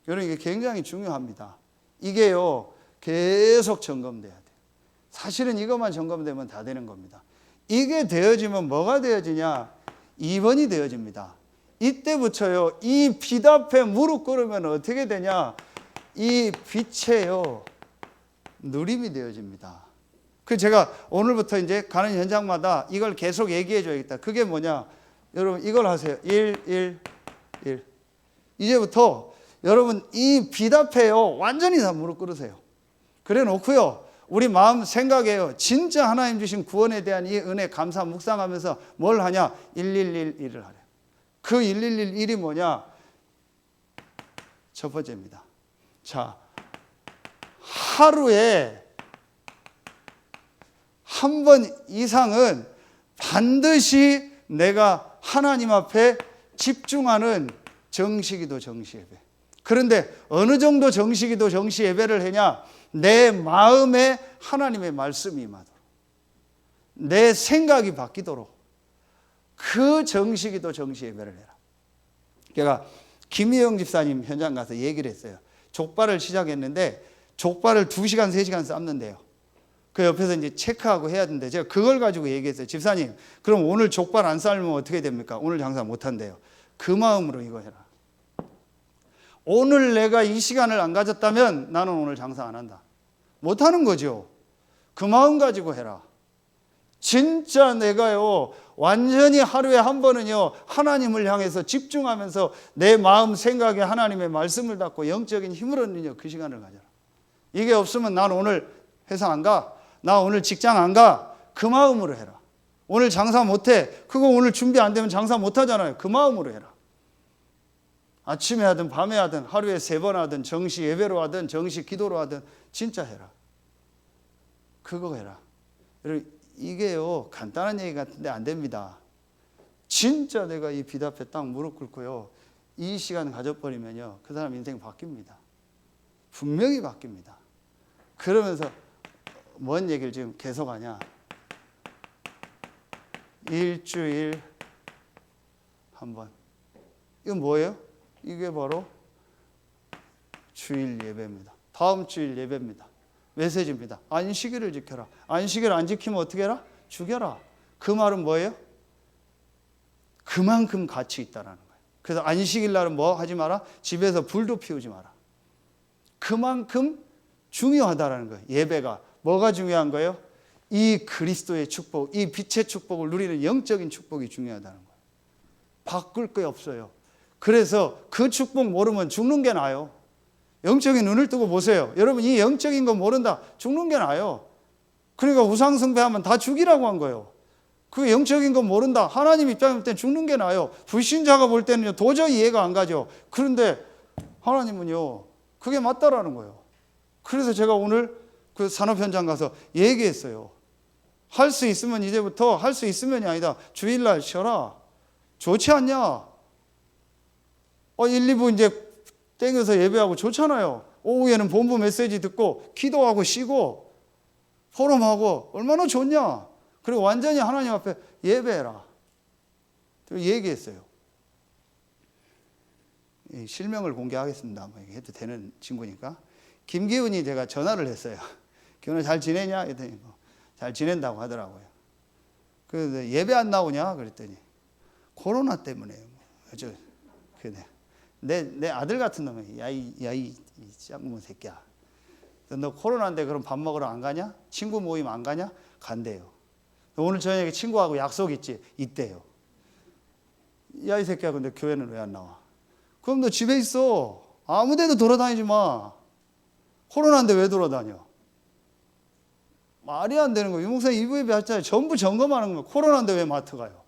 여러분, 이게 굉장히 중요합니다. 이게요 계속 점검돼야 돼요. 사실은 이것만 점검되면 다 되는 겁니다. 이게 되어지면 뭐가 되어지냐? 2번이 되어집니다. 이때부터요 이 빛 앞에 무릎 꿇으면 어떻게 되냐? 이 빛에요 누림이 되어집니다. 제가 오늘부터 이제 가는 현장마다 이걸 계속 얘기해 줘야겠다. 그게 뭐냐? 여러분, 이걸 하세요. 1. 이제부터 여러분 이 빛 앞에요 완전히 다 무릎 꿇으세요. 그래 놓고요 우리 마음 생각에요 진짜 하나님 주신 구원에 대한 이 은혜 감사 묵상하면서 뭘 하냐? 111을 하래요. 그 111이 뭐냐? 첫 번째입니다. 자, 하루에 한 번 이상은 반드시 내가 하나님 앞에 집중하는 정시기도 정시예배. 그런데 어느 정도 정시기도 정시예배를 하냐? 내 마음에 하나님의 말씀이 임하도록, 내 생각이 바뀌도록 그 정시기도 정시예배를 해라. 제가 김희영 집사님 현장 가서 얘기를 했어요. 족발을 시작했는데 족발을 2시간 3시간 삶는데요. 그 옆에서 이제 체크하고 해야 되는데 제가 그걸 가지고 얘기했어요. 집사님, 그럼 오늘 족발 안 삶으면 어떻게 됩니까? 오늘 장사 못 한대요. 그 마음으로 이거 해라. 오늘 내가 이 시간을 안 가졌다면 나는 오늘 장사 안 한다. 못 하는 거죠. 그 마음 가지고 해라. 진짜 내가요 완전히 하루에 한 번은요 하나님을 향해서 집중하면서 내 마음 생각에 하나님의 말씀을 닫고 영적인 힘을 얻는 그 시간을 가져라. 이게 없으면 난 오늘 회사 안 가, 나 오늘 직장 안 가, 그 마음으로 해라. 오늘 장사 못해, 그거 오늘 준비 안 되면 장사 못 하잖아요. 그 마음으로 해라. 아침에 하든 밤에 하든 하루에 3번 하든 정시 예배로 하든 정시 기도로 하든 진짜 해라. 그거 해라. 여러분, 이게요 간단한 얘기 같은데 안 됩니다. 진짜 내가 이 빛 앞에 딱 무릎 꿇고요 이 시간 가져버리면요 그 사람 인생 바뀝니다. 분명히 바뀝니다. 그러면서 뭔 얘기를 지금 계속하냐? 일주일 한 번. 이건 뭐예요? 이게 바로 주일 예배입니다. 다음 주일 예배입니다. 메시지입니다. 안식일을 지켜라. 안식일 안 지키면 어떻게 해라? 죽여라. 그 말은 뭐예요? 그만큼 가치 있다라는 거예요. 그래서 안식일 날은 뭐 하지 마라? 집에서 불도 피우지 마라. 그만큼 중요하다라는 거예요. 예배가. 뭐가 중요한 거예요? 이 그리스도의 축복, 이 빛의 축복을 누리는 영적인 축복이 중요하다는 거예요. 바꿀 게 없어요. 그래서 그 축복 모르면 죽는 게 나아요. 영적인 눈을 뜨고 보세요. 여러분, 이 영적인 거 모른다. 죽는 게 나아요. 그러니까 우상숭배하면 다 죽이라고 한 거예요. 그 영적인 건 모른다. 하나님 입장에 볼 때 죽는 게 나아요. 불신자가 볼 때는 도저히 이해가 안 가죠. 그런데 하나님은요, 그게 맞다라는 거예요. 그래서 제가 오늘 그 산업 현장 가서 얘기했어요. 할 수 있으면 이제부터, 할 수 있으면이 아니다, 주일날 쉬어라. 좋지 않냐? 1, 2부 이제 땡겨서 예배하고 좋잖아요. 오후에는 본부 메시지 듣고 기도하고 쉬고 포럼하고 얼마나 좋냐? 그리고 완전히 하나님 앞에 예배해라. 얘기했어요. 실명을 공개하겠습니다. 뭐 해도 되는 친구니까. 김기훈이 제가 전화를 했어요. 기훈아 잘 지내냐? 했더니 잘 지낸다고 하더라고요. 그래서 예배 안 나오냐? 그랬더니 코로나 때문에요. 내 아들 같은 놈이 야이 짱구먼 새끼야. 너 코로나인데 그럼 밥 먹으러 안 가냐? 친구 모임 안 가냐? 간대요. 오늘 저녁에 친구하고 약속 있지? 있대요. 야 이 새끼야, 근데 교회는 왜 안 나와? 그럼 너 집에 있어. 아무 데도 돌아다니지 마. 코로나인데 왜 돌아다녀? 말이 안 되는 거예요. 유목사님 이브예배 하잖아요. 전부 점검하는 거예요. 코로나인데 왜 마트 가요?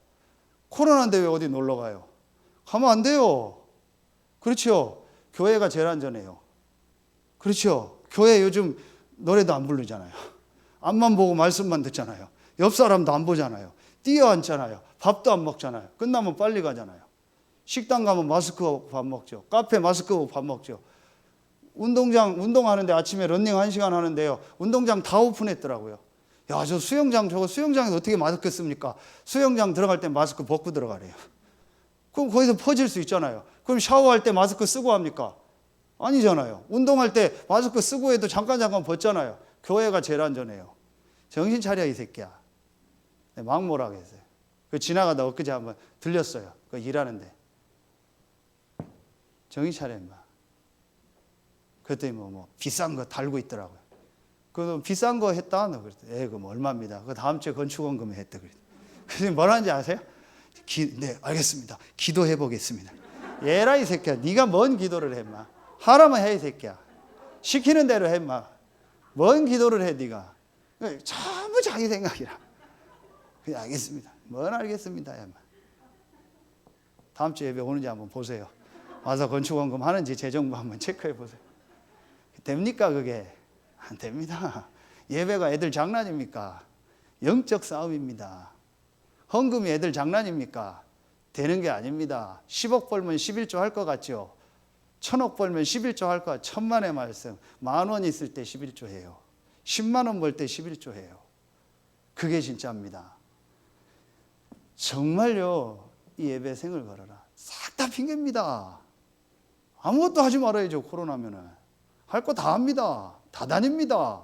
코로나인데 왜 어디 놀러 가요? 가면 안 돼요. 그렇죠? 교회가 제일 안전해요. 그렇죠? 교회 요즘 노래도 안 부르잖아요. 앞만 보고 말씀만 듣잖아요. 옆 사람도 안 보잖아요. 뛰어앉잖아요. 밥도 안 먹잖아요. 끝나면 빨리 가잖아요. 식당 가면 마스크 하고 밥 먹죠. 카페 마스크 하고 밥 먹죠. 운동장 운동하는데 아침에 러닝 1시간 하는데요. 운동장 다 오픈했더라고요. 야, 저 수영장 저거 수영장에서 어떻게 마스크 씁니까? 수영장 들어갈 때 마스크 벗고 들어가래요. 그럼 거기서 퍼질 수 있잖아요. 그럼 샤워할 때 마스크 쓰고 합니까? 아니잖아요. 운동할 때 마스크 쓰고 해도 잠깐 벗잖아요. 교회가 제일 안전해요. 정신 차려 이 새끼야. 막 뭐라고 했어요. 그 지나가다 엊그제 한번 들렸어요. 그 일하는데. 정신 차려 임마. 그랬더니 뭐 비싼 거 달고 있더라고요. 그 비싼 거 했다? 너 그랬더니 그럼 얼마입니다. 그 다음 주에 건축원금에 했다. 그래서 뭐라는지 아세요? 네, 알겠습니다. 기도해 보겠습니다. 얘라 이 새끼야. 네가 뭔 기도를 해 임마. 하라면 해 이 새끼야. 시키는 대로 해 임마. 뭔 기도를 해 네가. 전부 자기 생각이라. 그냥 알겠습니다. 뭔 알겠습니다. 임마. 다음 주 예배 오는지 한번 보세요. 와서 건축원금 하는지 재정부 한번 체크해 보세요. 됩니까 그게? 안 됩니다. 예배가 애들 장난입니까? 영적 싸움입니다. 헌금이 애들 장난입니까? 되는 게 아닙니다. 10억 벌면 11조 할 것 같죠? 1000억 벌면 11조 할 것 같죠? 천만의 말씀. 10,000원 있을 때 11조 해요. 10만 원 벌 때 11조 해요. 그게 진짜입니다. 정말요, 이 예배 생을 걸어라. 싹 다 핑계입니다. 아무것도 하지 말아야죠, 코로나면은. 할 거 다 합니다. 다 다닙니다.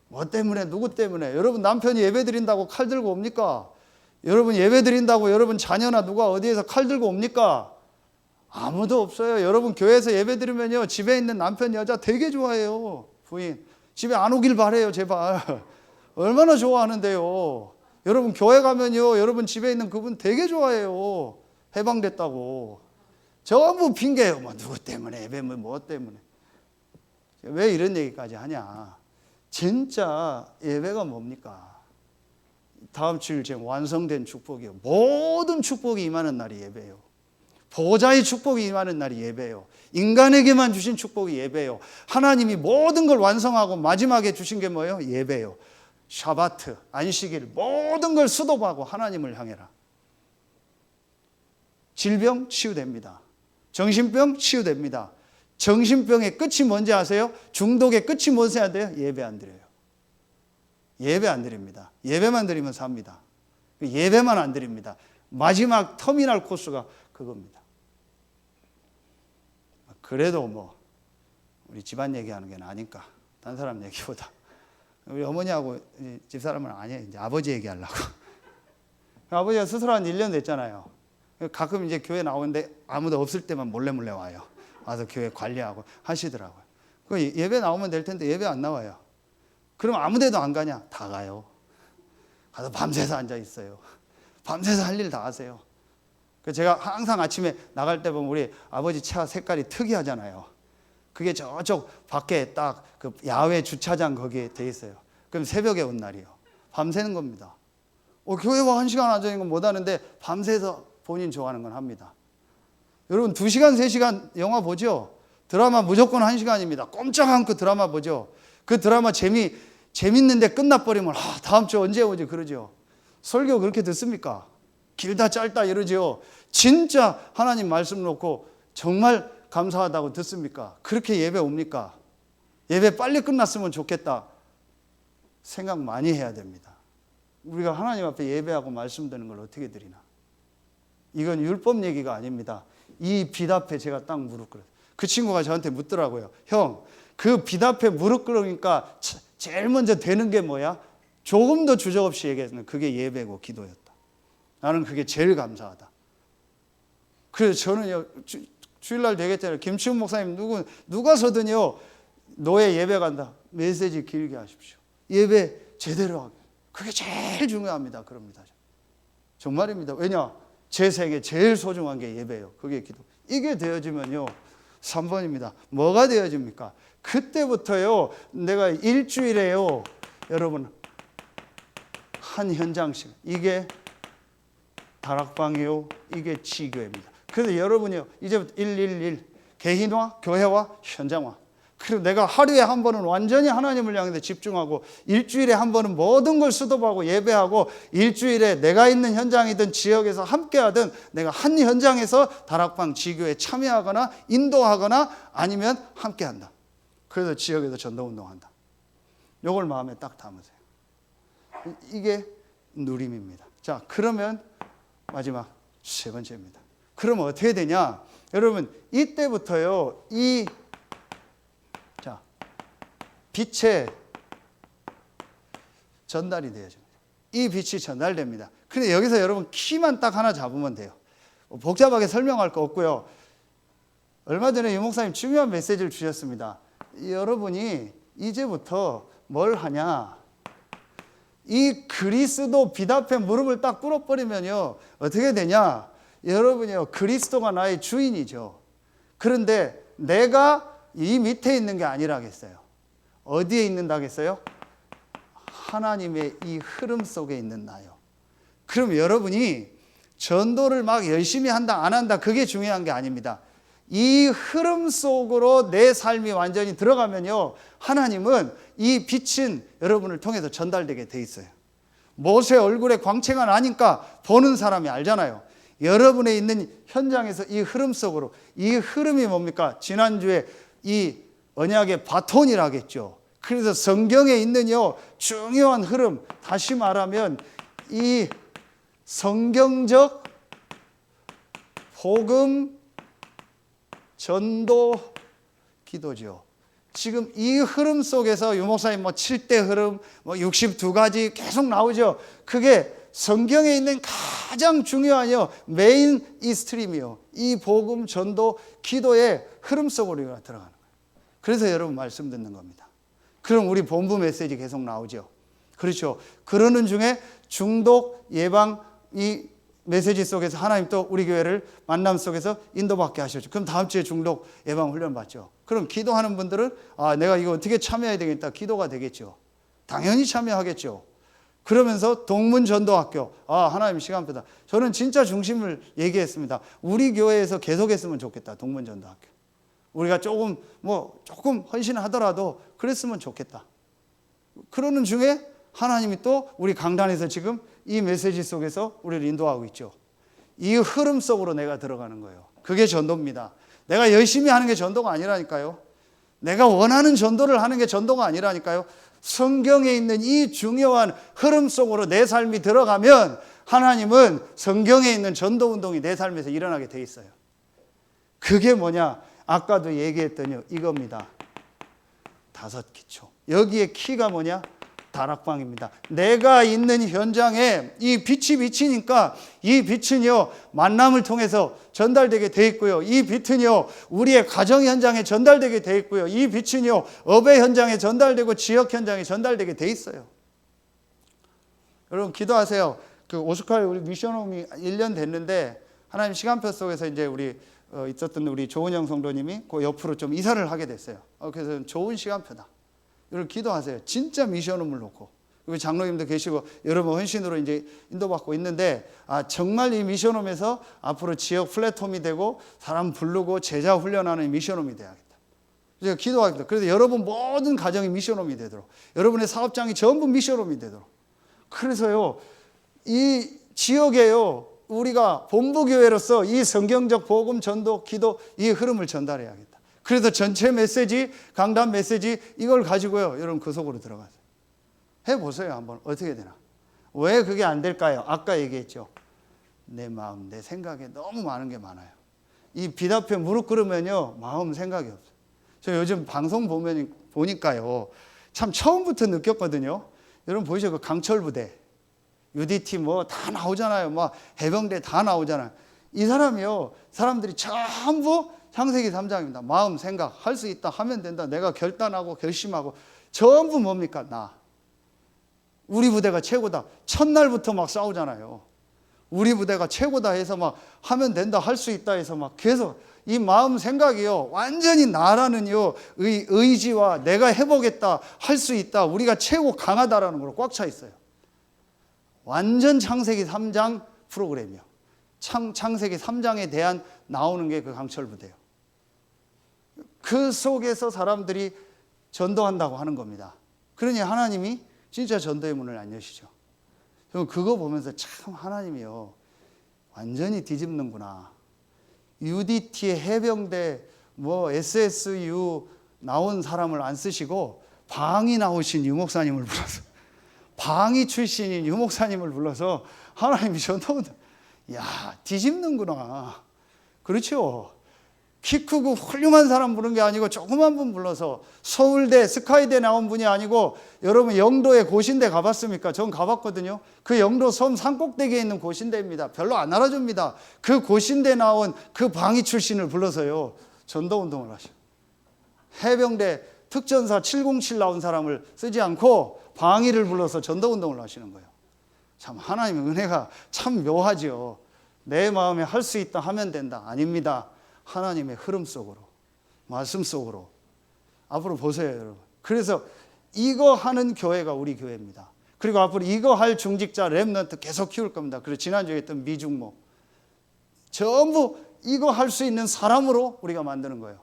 뭐 때문에, 누구 때문에. 여러분 남편이 예배 드린다고 칼 들고 옵니까? 여러분 예배 드린다고 여러분 자녀나 누가 어디에서 칼 들고 옵니까? 아무도 없어요. 여러분 교회에서 예배 드리면요, 집에 있는 남편 여자 되게 좋아해요. 부인 집에 안 오길 바래요, 제발. 얼마나 좋아하는데요. 여러분 교회 가면요, 여러분 집에 있는 그분 되게 좋아해요. 해방됐다고. 전부 핑계예요. 뭐 누구 때문에 예배 뭐 때문에. 왜 이런 얘기까지 하냐? 진짜 예배가 뭡니까? 다음 주일 지금 완성된 축복이요. 모든 축복이 임하는 날이 예배예요. 보좌의 축복이 임하는 날이 예배예요. 인간에게만 주신 축복이 예배예요. 하나님이 모든 걸 완성하고 마지막에 주신 게 뭐예요? 예배예요. 샤바트, 안식일, 모든 걸 수도하고 하나님을 향해라. 질병 치유됩니다. 정신병 치유됩니다. 정신병의 끝이 뭔지 아세요? 중독의 끝이 뭔지 해야 돼요? 예배 안 드려요. 예배 안 드립니다. 예배만 드리면 삽니다. 예배만 안 드립니다. 마지막 터미널 코스가 그겁니다. 그래도 뭐 우리 집안 얘기하는 게 나으니까 딴 사람 얘기보다 우리 어머니하고 집사람은 아니에요. 이제 아버지 얘기하려고. 아버지가 수술한 1년 됐잖아요. 가끔 이제 교회 나오는데 아무도 없을 때만 몰래 와요. 와서 교회 관리하고 하시더라고요. 그 예배 나오면 될 텐데 예배 안 나와요. 그럼 아무 데도 안 가냐? 다 가요. 가서 밤새서 앉아 있어요. 밤새서 할 일 다 하세요. 제가 항상 아침에 나갈 때 보면 우리 아버지 차 색깔이 특이하잖아요. 그게 저쪽 밖에 딱 그 야외 주차장 거기에 돼 있어요. 그럼 새벽에 온 날이요. 밤새는 겁니다. 교회 와 1시간 앉아있는 건 못하는데 밤새서 본인 좋아하는 건 합니다. 여러분 2시간 3시간 영화 보죠. 드라마 무조건 1시간입니다. 꼼짝 않고 드라마 보죠. 그 드라마 재밌는데 끝나버리면 다음 주 언제 오지 그러죠. 설교 그렇게 듣습니까? 길다 짧다 이러죠. 진짜 하나님 말씀 놓고 정말 감사하다고 듣습니까? 그렇게 예배 옵니까? 예배 빨리 끝났으면 좋겠다 생각 많이 해야 됩니다. 우리가 하나님 앞에 예배하고 말씀 드는 걸 어떻게 드리나? 이건 율법 얘기가 아닙니다. 이 빛 앞에 제가 딱 무릎 꿇어요. 그 친구가 저한테 묻더라고요. 형, 그 빛 앞에 무릎 꿇으니까 제일 먼저 되는 게 뭐야? 조금 더 주저없이 얘기했는 그게 예배고 기도였다. 나는 그게 제일 감사하다. 그래서 저는요, 주일날 되겠잖아요. 김치훈 목사님 누가 서든요, 노예 예배 간다. 메시지 길게 하십시오. 예배 제대로 하게. 그게 제일 중요합니다. 그럽니다. 정말입니다. 왜냐? 제 생에 제일 소중한 게 예배예요. 그게 기도. 이게 되어지면요, 3번입니다. 뭐가 되어집니까? 그때부터요, 내가 일주일에요, 여러분, 한 현장씩. 이게 다락방이요, 이게 지교입니다. 그래서 여러분이요, 이제부터 111, 개인화, 교회화, 현장화. 그리고 내가 하루에 한 번은 완전히 하나님을 향해 집중하고, 일주일에 한 번은 모든 걸 수도하고 예배하고, 일주일에 내가 있는 현장이든 지역에서 함께하든 내가 한 현장에서 다락방 지교에 참여하거나 인도하거나 아니면 함께한다. 그래서 지역에서 전도운동한다. 이걸 마음에 딱 담으세요. 이게 누림입니다. 자, 그러면 마지막 3번째입니다. 그러면 어떻게 되냐? 여러분, 이때부터요, 빛의 전달이 되어집니다. 이 빛이 전달됩니다. 근데 여기서 여러분 키만 딱 하나 잡으면 돼요. 복잡하게 설명할 거 없고요. 얼마 전에 유 목사님 중요한 메시지를 주셨습니다. 여러분이 이제부터 뭘 하냐? 이 그리스도 빛 앞에 무릎을 딱 꿇어버리면요, 어떻게 되냐? 여러분이요, 그리스도가 나의 주인이죠. 그런데 내가 이 밑에 있는 게 아니라겠어요. 어디에 있는다겠어요? 하나님의 이 흐름 속에 있는 나요. 그럼 여러분이 전도를 막 열심히 한다 안 한다 그게 중요한 게 아닙니다. 이 흐름 속으로 내 삶이 완전히 들어가면요, 하나님은 이 빛은 여러분을 통해서 전달되게 돼 있어요. 모세 얼굴에 광채가 나니까 보는 사람이 알잖아요. 여러분의 있는 현장에서 이 흐름 속으로, 이 흐름이 뭡니까? 지난주에 이 언약의 바톤이라겠죠. 그래서 성경에 있는요, 중요한 흐름, 다시 말하면 이 성경적 복음 전도 기도죠. 지금 이 흐름 속에서 유 목사님 7대 흐름, 62가지 계속 나오죠. 그게 성경에 있는 가장 중요한 메인 이 스트림이요. 이 복음 전도 기도의 흐름 속으로 들어가는 거예요. 그래서 여러분 말씀 듣는 겁니다. 그럼 우리 본부 메시지 계속 나오죠. 그렇죠. 그러는 중에 중독 예방 이 메시지 속에서 하나님 또 우리 교회를 만남 속에서 인도받게 하셨죠. 그럼 다음 주에 중독 예방 훈련 받죠. 그럼 기도하는 분들은 내가 이거 어떻게 참여해야 되겠다. 기도가 되겠죠. 당연히 참여하겠죠. 그러면서 동문전도학교, 하나님 시간표다. 저는 진짜 중심을 얘기했습니다. 우리 교회에서 계속했으면 좋겠다. 동문전도학교. 우리가 조금 헌신하더라도 그랬으면 좋겠다. 그러는 중에 하나님이 또 우리 강단에서 지금 이 메시지 속에서 우리를 인도하고 있죠. 이 흐름 속으로 내가 들어가는 거예요. 그게 전도입니다. 내가 열심히 하는 게 전도가 아니라니까요. 내가 원하는 전도를 하는 게 전도가 아니라니까요. 성경에 있는 이 중요한 흐름 속으로 내 삶이 들어가면 하나님은 성경에 있는 전도운동이 내 삶에서 일어나게 돼 있어요. 그게 뭐냐? 아까도 얘기했더니 이겁니다. 5기초. 여기에 키가 뭐냐? 다락방입니다. 내가 있는 현장에 이 빛이 비치니까 이 빛은요, 만남을 통해서 전달되게 돼 있고요. 이 빛은요, 우리의 가정 현장에 전달되게 돼 있고요. 이 빛은요, 업의 현장에 전달되고 지역 현장에 전달되게 돼 있어요. 여러분 기도하세요. 그 오스카이 우리 미션홈이 1년 됐는데 하나님 시간표 속에서 이제 우리 있었던 우리 조은영 성도님이 그 옆으로 좀 이사를 하게 됐어요. 그래서 좋은 시간표다. 여러분 기도하세요. 진짜 미션홈을 놓고. 우리 장로님도 계시고 여러분 헌신으로 이제 인도받고 있는데 정말 이 미션홈에서 앞으로 지역 플랫폼이 되고 사람 부르고 제자 훈련하는 미션홈이 돼야겠다. 제가 기도하겠다. 그래서 여러분 모든 가정이 미션홈이 되도록, 여러분의 사업장이 전부 미션홈이 되도록. 그래서요, 이 지역에요, 우리가 본부교회로서 이 성경적 복음 전도 기도 이 흐름을 전달해야겠다. 그래서 전체 메시지, 강단 메시지 이걸 가지고요, 여러분 그 속으로 들어가세요. 해보세요. 한번 어떻게 되나. 왜 그게 안 될까요? 아까 얘기했죠. 내 마음, 내 생각에 너무 많은 게 많아요. 이 빛 앞에 무릎 꿇으면요, 마음 생각이 없어요. 저 요즘 방송 보니까요, 참 처음부터 느꼈거든요. 여러분 보이죠? 그 강철부대, UDT 뭐 다 나오잖아요. 막 해병대 다 나오잖아요. 이 사람이요, 사람들이 전부 창세기 3장입니다. 마음, 생각, 할 수 있다, 하면 된다, 내가 결단하고 결심하고, 전부 뭡니까? 나. 우리 부대가 최고다. 첫날부터 막 싸우잖아요. 우리 부대가 최고다 해서 막 하면 된다, 할 수 있다 해서 막 계속 이 마음 생각이요, 완전히 나라는요, 의지와 내가 해보겠다, 할 수 있다, 우리가 최고 강하다라는 걸로 꽉 차 있어요. 완전 창세기 3장 프로그램이요. 창세기 3장에 대한 나오는 게 그 강철부대요. 그 속에서 사람들이 전도한다고 하는 겁니다. 그러니 하나님이 진짜 전도의 문을 안 여시죠. 저는 그거 보면서 참 하나님이요, 완전히 뒤집는구나. UDT, 해병대, 뭐 SSU 나온 사람을 안 쓰시고 방위 나오신 유목사님을 불러서, 방위 출신인 유목사님을 불러서 하나님이 전도한다. 야, 뒤집는구나. 그렇죠. 키 크고 훌륭한 사람 부른 게 아니고 조그만 분 불러서, 서울대, 스카이대 나온 분이 아니고, 여러분 영도에 고신대 가봤습니까? 전 가봤거든요. 그 영도 섬 산꼭대기에 있는 고신대입니다. 별로 안 알아줍니다. 그 고신대 나온 그 방위 출신을 불러서요, 전도운동을 하셔요. 해병대 특전사 707 나온 사람을 쓰지 않고 방위를 불러서 전도운동을 하시는 거예요. 참 하나님의 은혜가 참 묘하죠. 내 마음에 할 수 있다, 하면 된다. 아닙니다. 하나님의 흐름 속으로, 말씀 속으로. 앞으로 보세요, 여러분. 그래서 이거 하는 교회가 우리 교회입니다. 그리고 앞으로 이거 할 중직자 렘넌트 계속 키울 겁니다. 그리고 지난주에 했던 미중모, 전부 이거 할 수 있는 사람으로 우리가 만드는 거예요.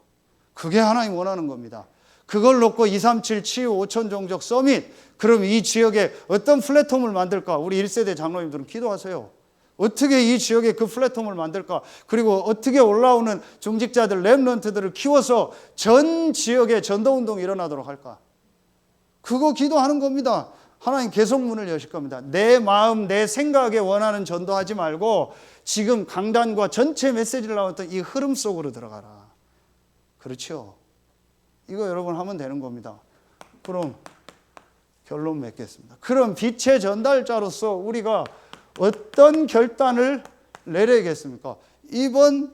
그게 하나님 원하는 겁니다. 그걸 놓고 237 치유 5천 종족 서밋, 그럼 이 지역에 어떤 플랫폼을 만들까? 우리 1세대 장로님들은 기도하세요. 어떻게 이 지역에 그 플랫폼을 만들까? 그리고 어떻게 올라오는 중직자들, 렘넌트들을 키워서 전 지역에 전도운동이 일어나도록 할까? 그거 기도하는 겁니다. 하나님 계속 문을 여실 겁니다. 내 마음, 내 생각에 원하는 전도하지 말고 지금 강단과 전체 메시지를 나왔던 이 흐름 속으로 들어가라. 그렇죠? 이거 여러분 하면 되는 겁니다. 그럼 결론 맺겠습니다. 그럼 빛의 전달자로서 우리가 어떤 결단을 내려야겠습니까? 이번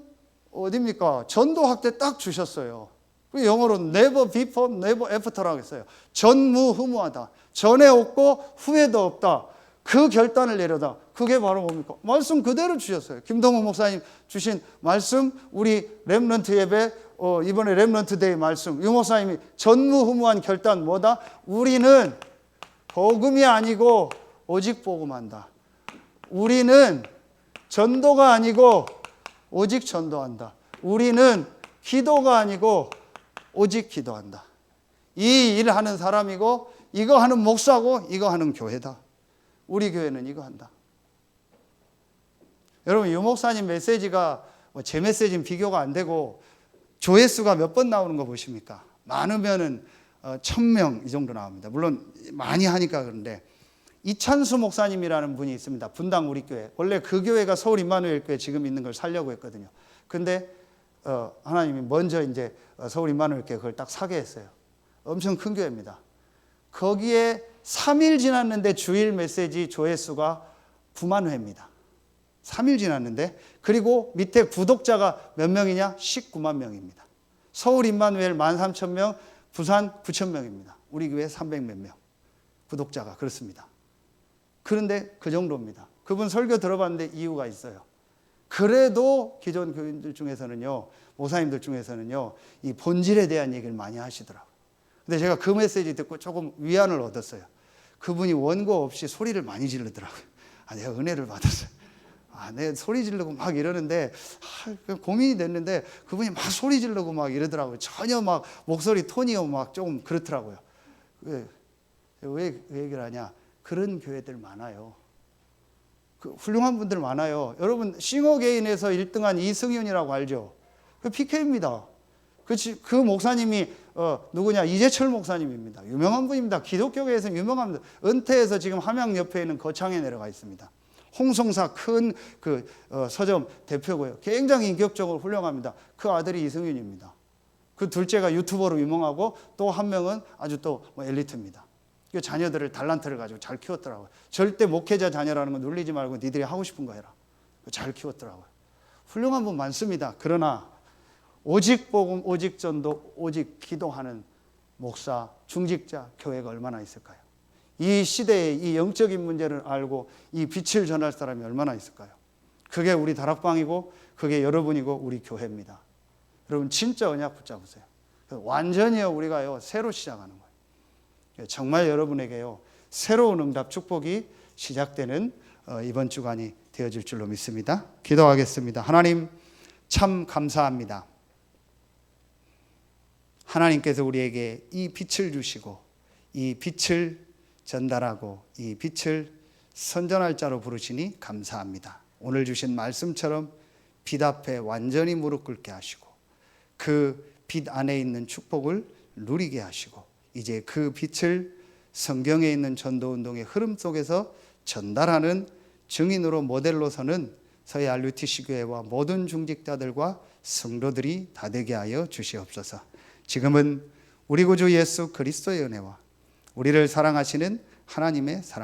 어디입니까? 전도 학대 딱 주셨어요. 영어로 never before, never after라고 했어요. 전무후무하다. 전에 없고 후에도 없다. 그 결단을 내려다. 그게 바로 뭡니까? 말씀 그대로 주셨어요. 김동호 목사님 주신 말씀, 우리 렘넌트 예배, 이번에 렘넌트 데이 말씀, 유 목사님이 전무후무한 결단 뭐다? 우리는 복음이 아니고 오직 복음한다. 우리는 전도가 아니고 오직 전도한다. 우리는 기도가 아니고 오직 기도한다. 이 일을 하는 사람이고, 이거 하는 목사고, 이거 하는 교회다. 우리 교회는 이거 한다. 여러분, 유 목사님 메시지가 제 메시지는 비교가 안 되고, 조회수가 몇 번 나오는 거 보십니까? 많으면은 1000명 이 정도 나옵니다. 물론 많이 하니까 그런데, 이찬수 목사님이라는 분이 있습니다. 분당 우리 교회. 원래 그 교회가 서울 임마누엘 교회 지금 있는 걸 살려고 했거든요. 근데 하나님이 먼저 이제 서울 임마누엘 교회 그걸 딱 사게 했어요. 엄청 큰 교회입니다. 거기에 3일 지났는데 주일 메시지 조회수가 9만 회입니다. 3일 지났는데, 그리고 밑에 구독자가 몇 명이냐? 19만 명입니다. 서울 임마누엘 13,000명, 부산 9,000명입니다. 우리 교회 300몇 명. 구독자가 그렇습니다. 그런데 그 정도입니다. 그분 설교 들어봤는데 이유가 있어요. 그래도 기존 교인들 중에서는요, 목사님들 중에서는요, 이 본질에 대한 얘기를 많이 하시더라고요. 근데 제가 그 메시지 듣고 조금 위안을 얻었어요. 그분이 원고 없이 소리를 많이 지르더라고요. 내가 은혜를 받았어요. 내가 소리 지르고 막 이러는데 고민이 됐는데 그분이 막 소리 지르고 막 이러더라고요. 전혀 막 목소리 톤이 막 좀 그렇더라고요. 왜 그 얘기를 하냐? 그런 교회들 많아요. 훌륭한 분들 많아요. 여러분 싱어게인에서 1등한 이승윤이라고 알죠? 그 PK입니다. 그 목사님이 누구냐? 이재철 목사님입니다. 유명한 분입니다. 기독교계에서 유명합니다. 은퇴해서 지금 함양 옆에 있는 거창에 내려가 있습니다. 홍성사 큰 서점 대표고요. 굉장히 인격적으로 훌륭합니다. 그 아들이 이승윤입니다. 그 둘째가 유튜버로 유명하고 또 한 명은 아주 또 엘리트입니다. 그 자녀들을 달란트를 가지고 잘 키웠더라고요. 절대 목회자 자녀라는 거 눌리지 말고 니들이 하고 싶은 거 해라. 잘 키웠더라고요. 훌륭한 분 많습니다. 그러나 오직 복음, 오직 전도, 오직 기도하는 목사, 중직자, 교회가 얼마나 있을까요? 이 시대의 이 영적인 문제를 알고 이 빛을 전할 사람이 얼마나 있을까요? 그게 우리 다락방이고 그게 여러분이고 우리 교회입니다. 여러분 진짜 언약 붙잡으세요. 완전히요 우리가요 새로 시작하는 거예요. 정말 여러분에게요 새로운 응답 축복이 시작되는 이번 주간이 되어질 줄로 믿습니다. 기도하겠습니다. 하나님 참 감사합니다. 하나님께서 우리에게 이 빛을 주시고 이 빛을 전달하고 이 빛을 선전할 자로 부르시니 감사합니다. 오늘 주신 말씀처럼 빛 앞에 완전히 무릎 꿇게 하시고 그 빛 안에 있는 축복을 누리게 하시고 이제 그 빛을 성경에 있는 전도운동의 흐름 속에서 전달하는 증인으로 모델로 서는 서해 RUTC 교회와 모든 중직자들과 성도들이 다 되게 하여 주시옵소서. 지금은 우리 구주 예수 그리스도의 은혜와 우리를 사랑하시는 하나님의 사랑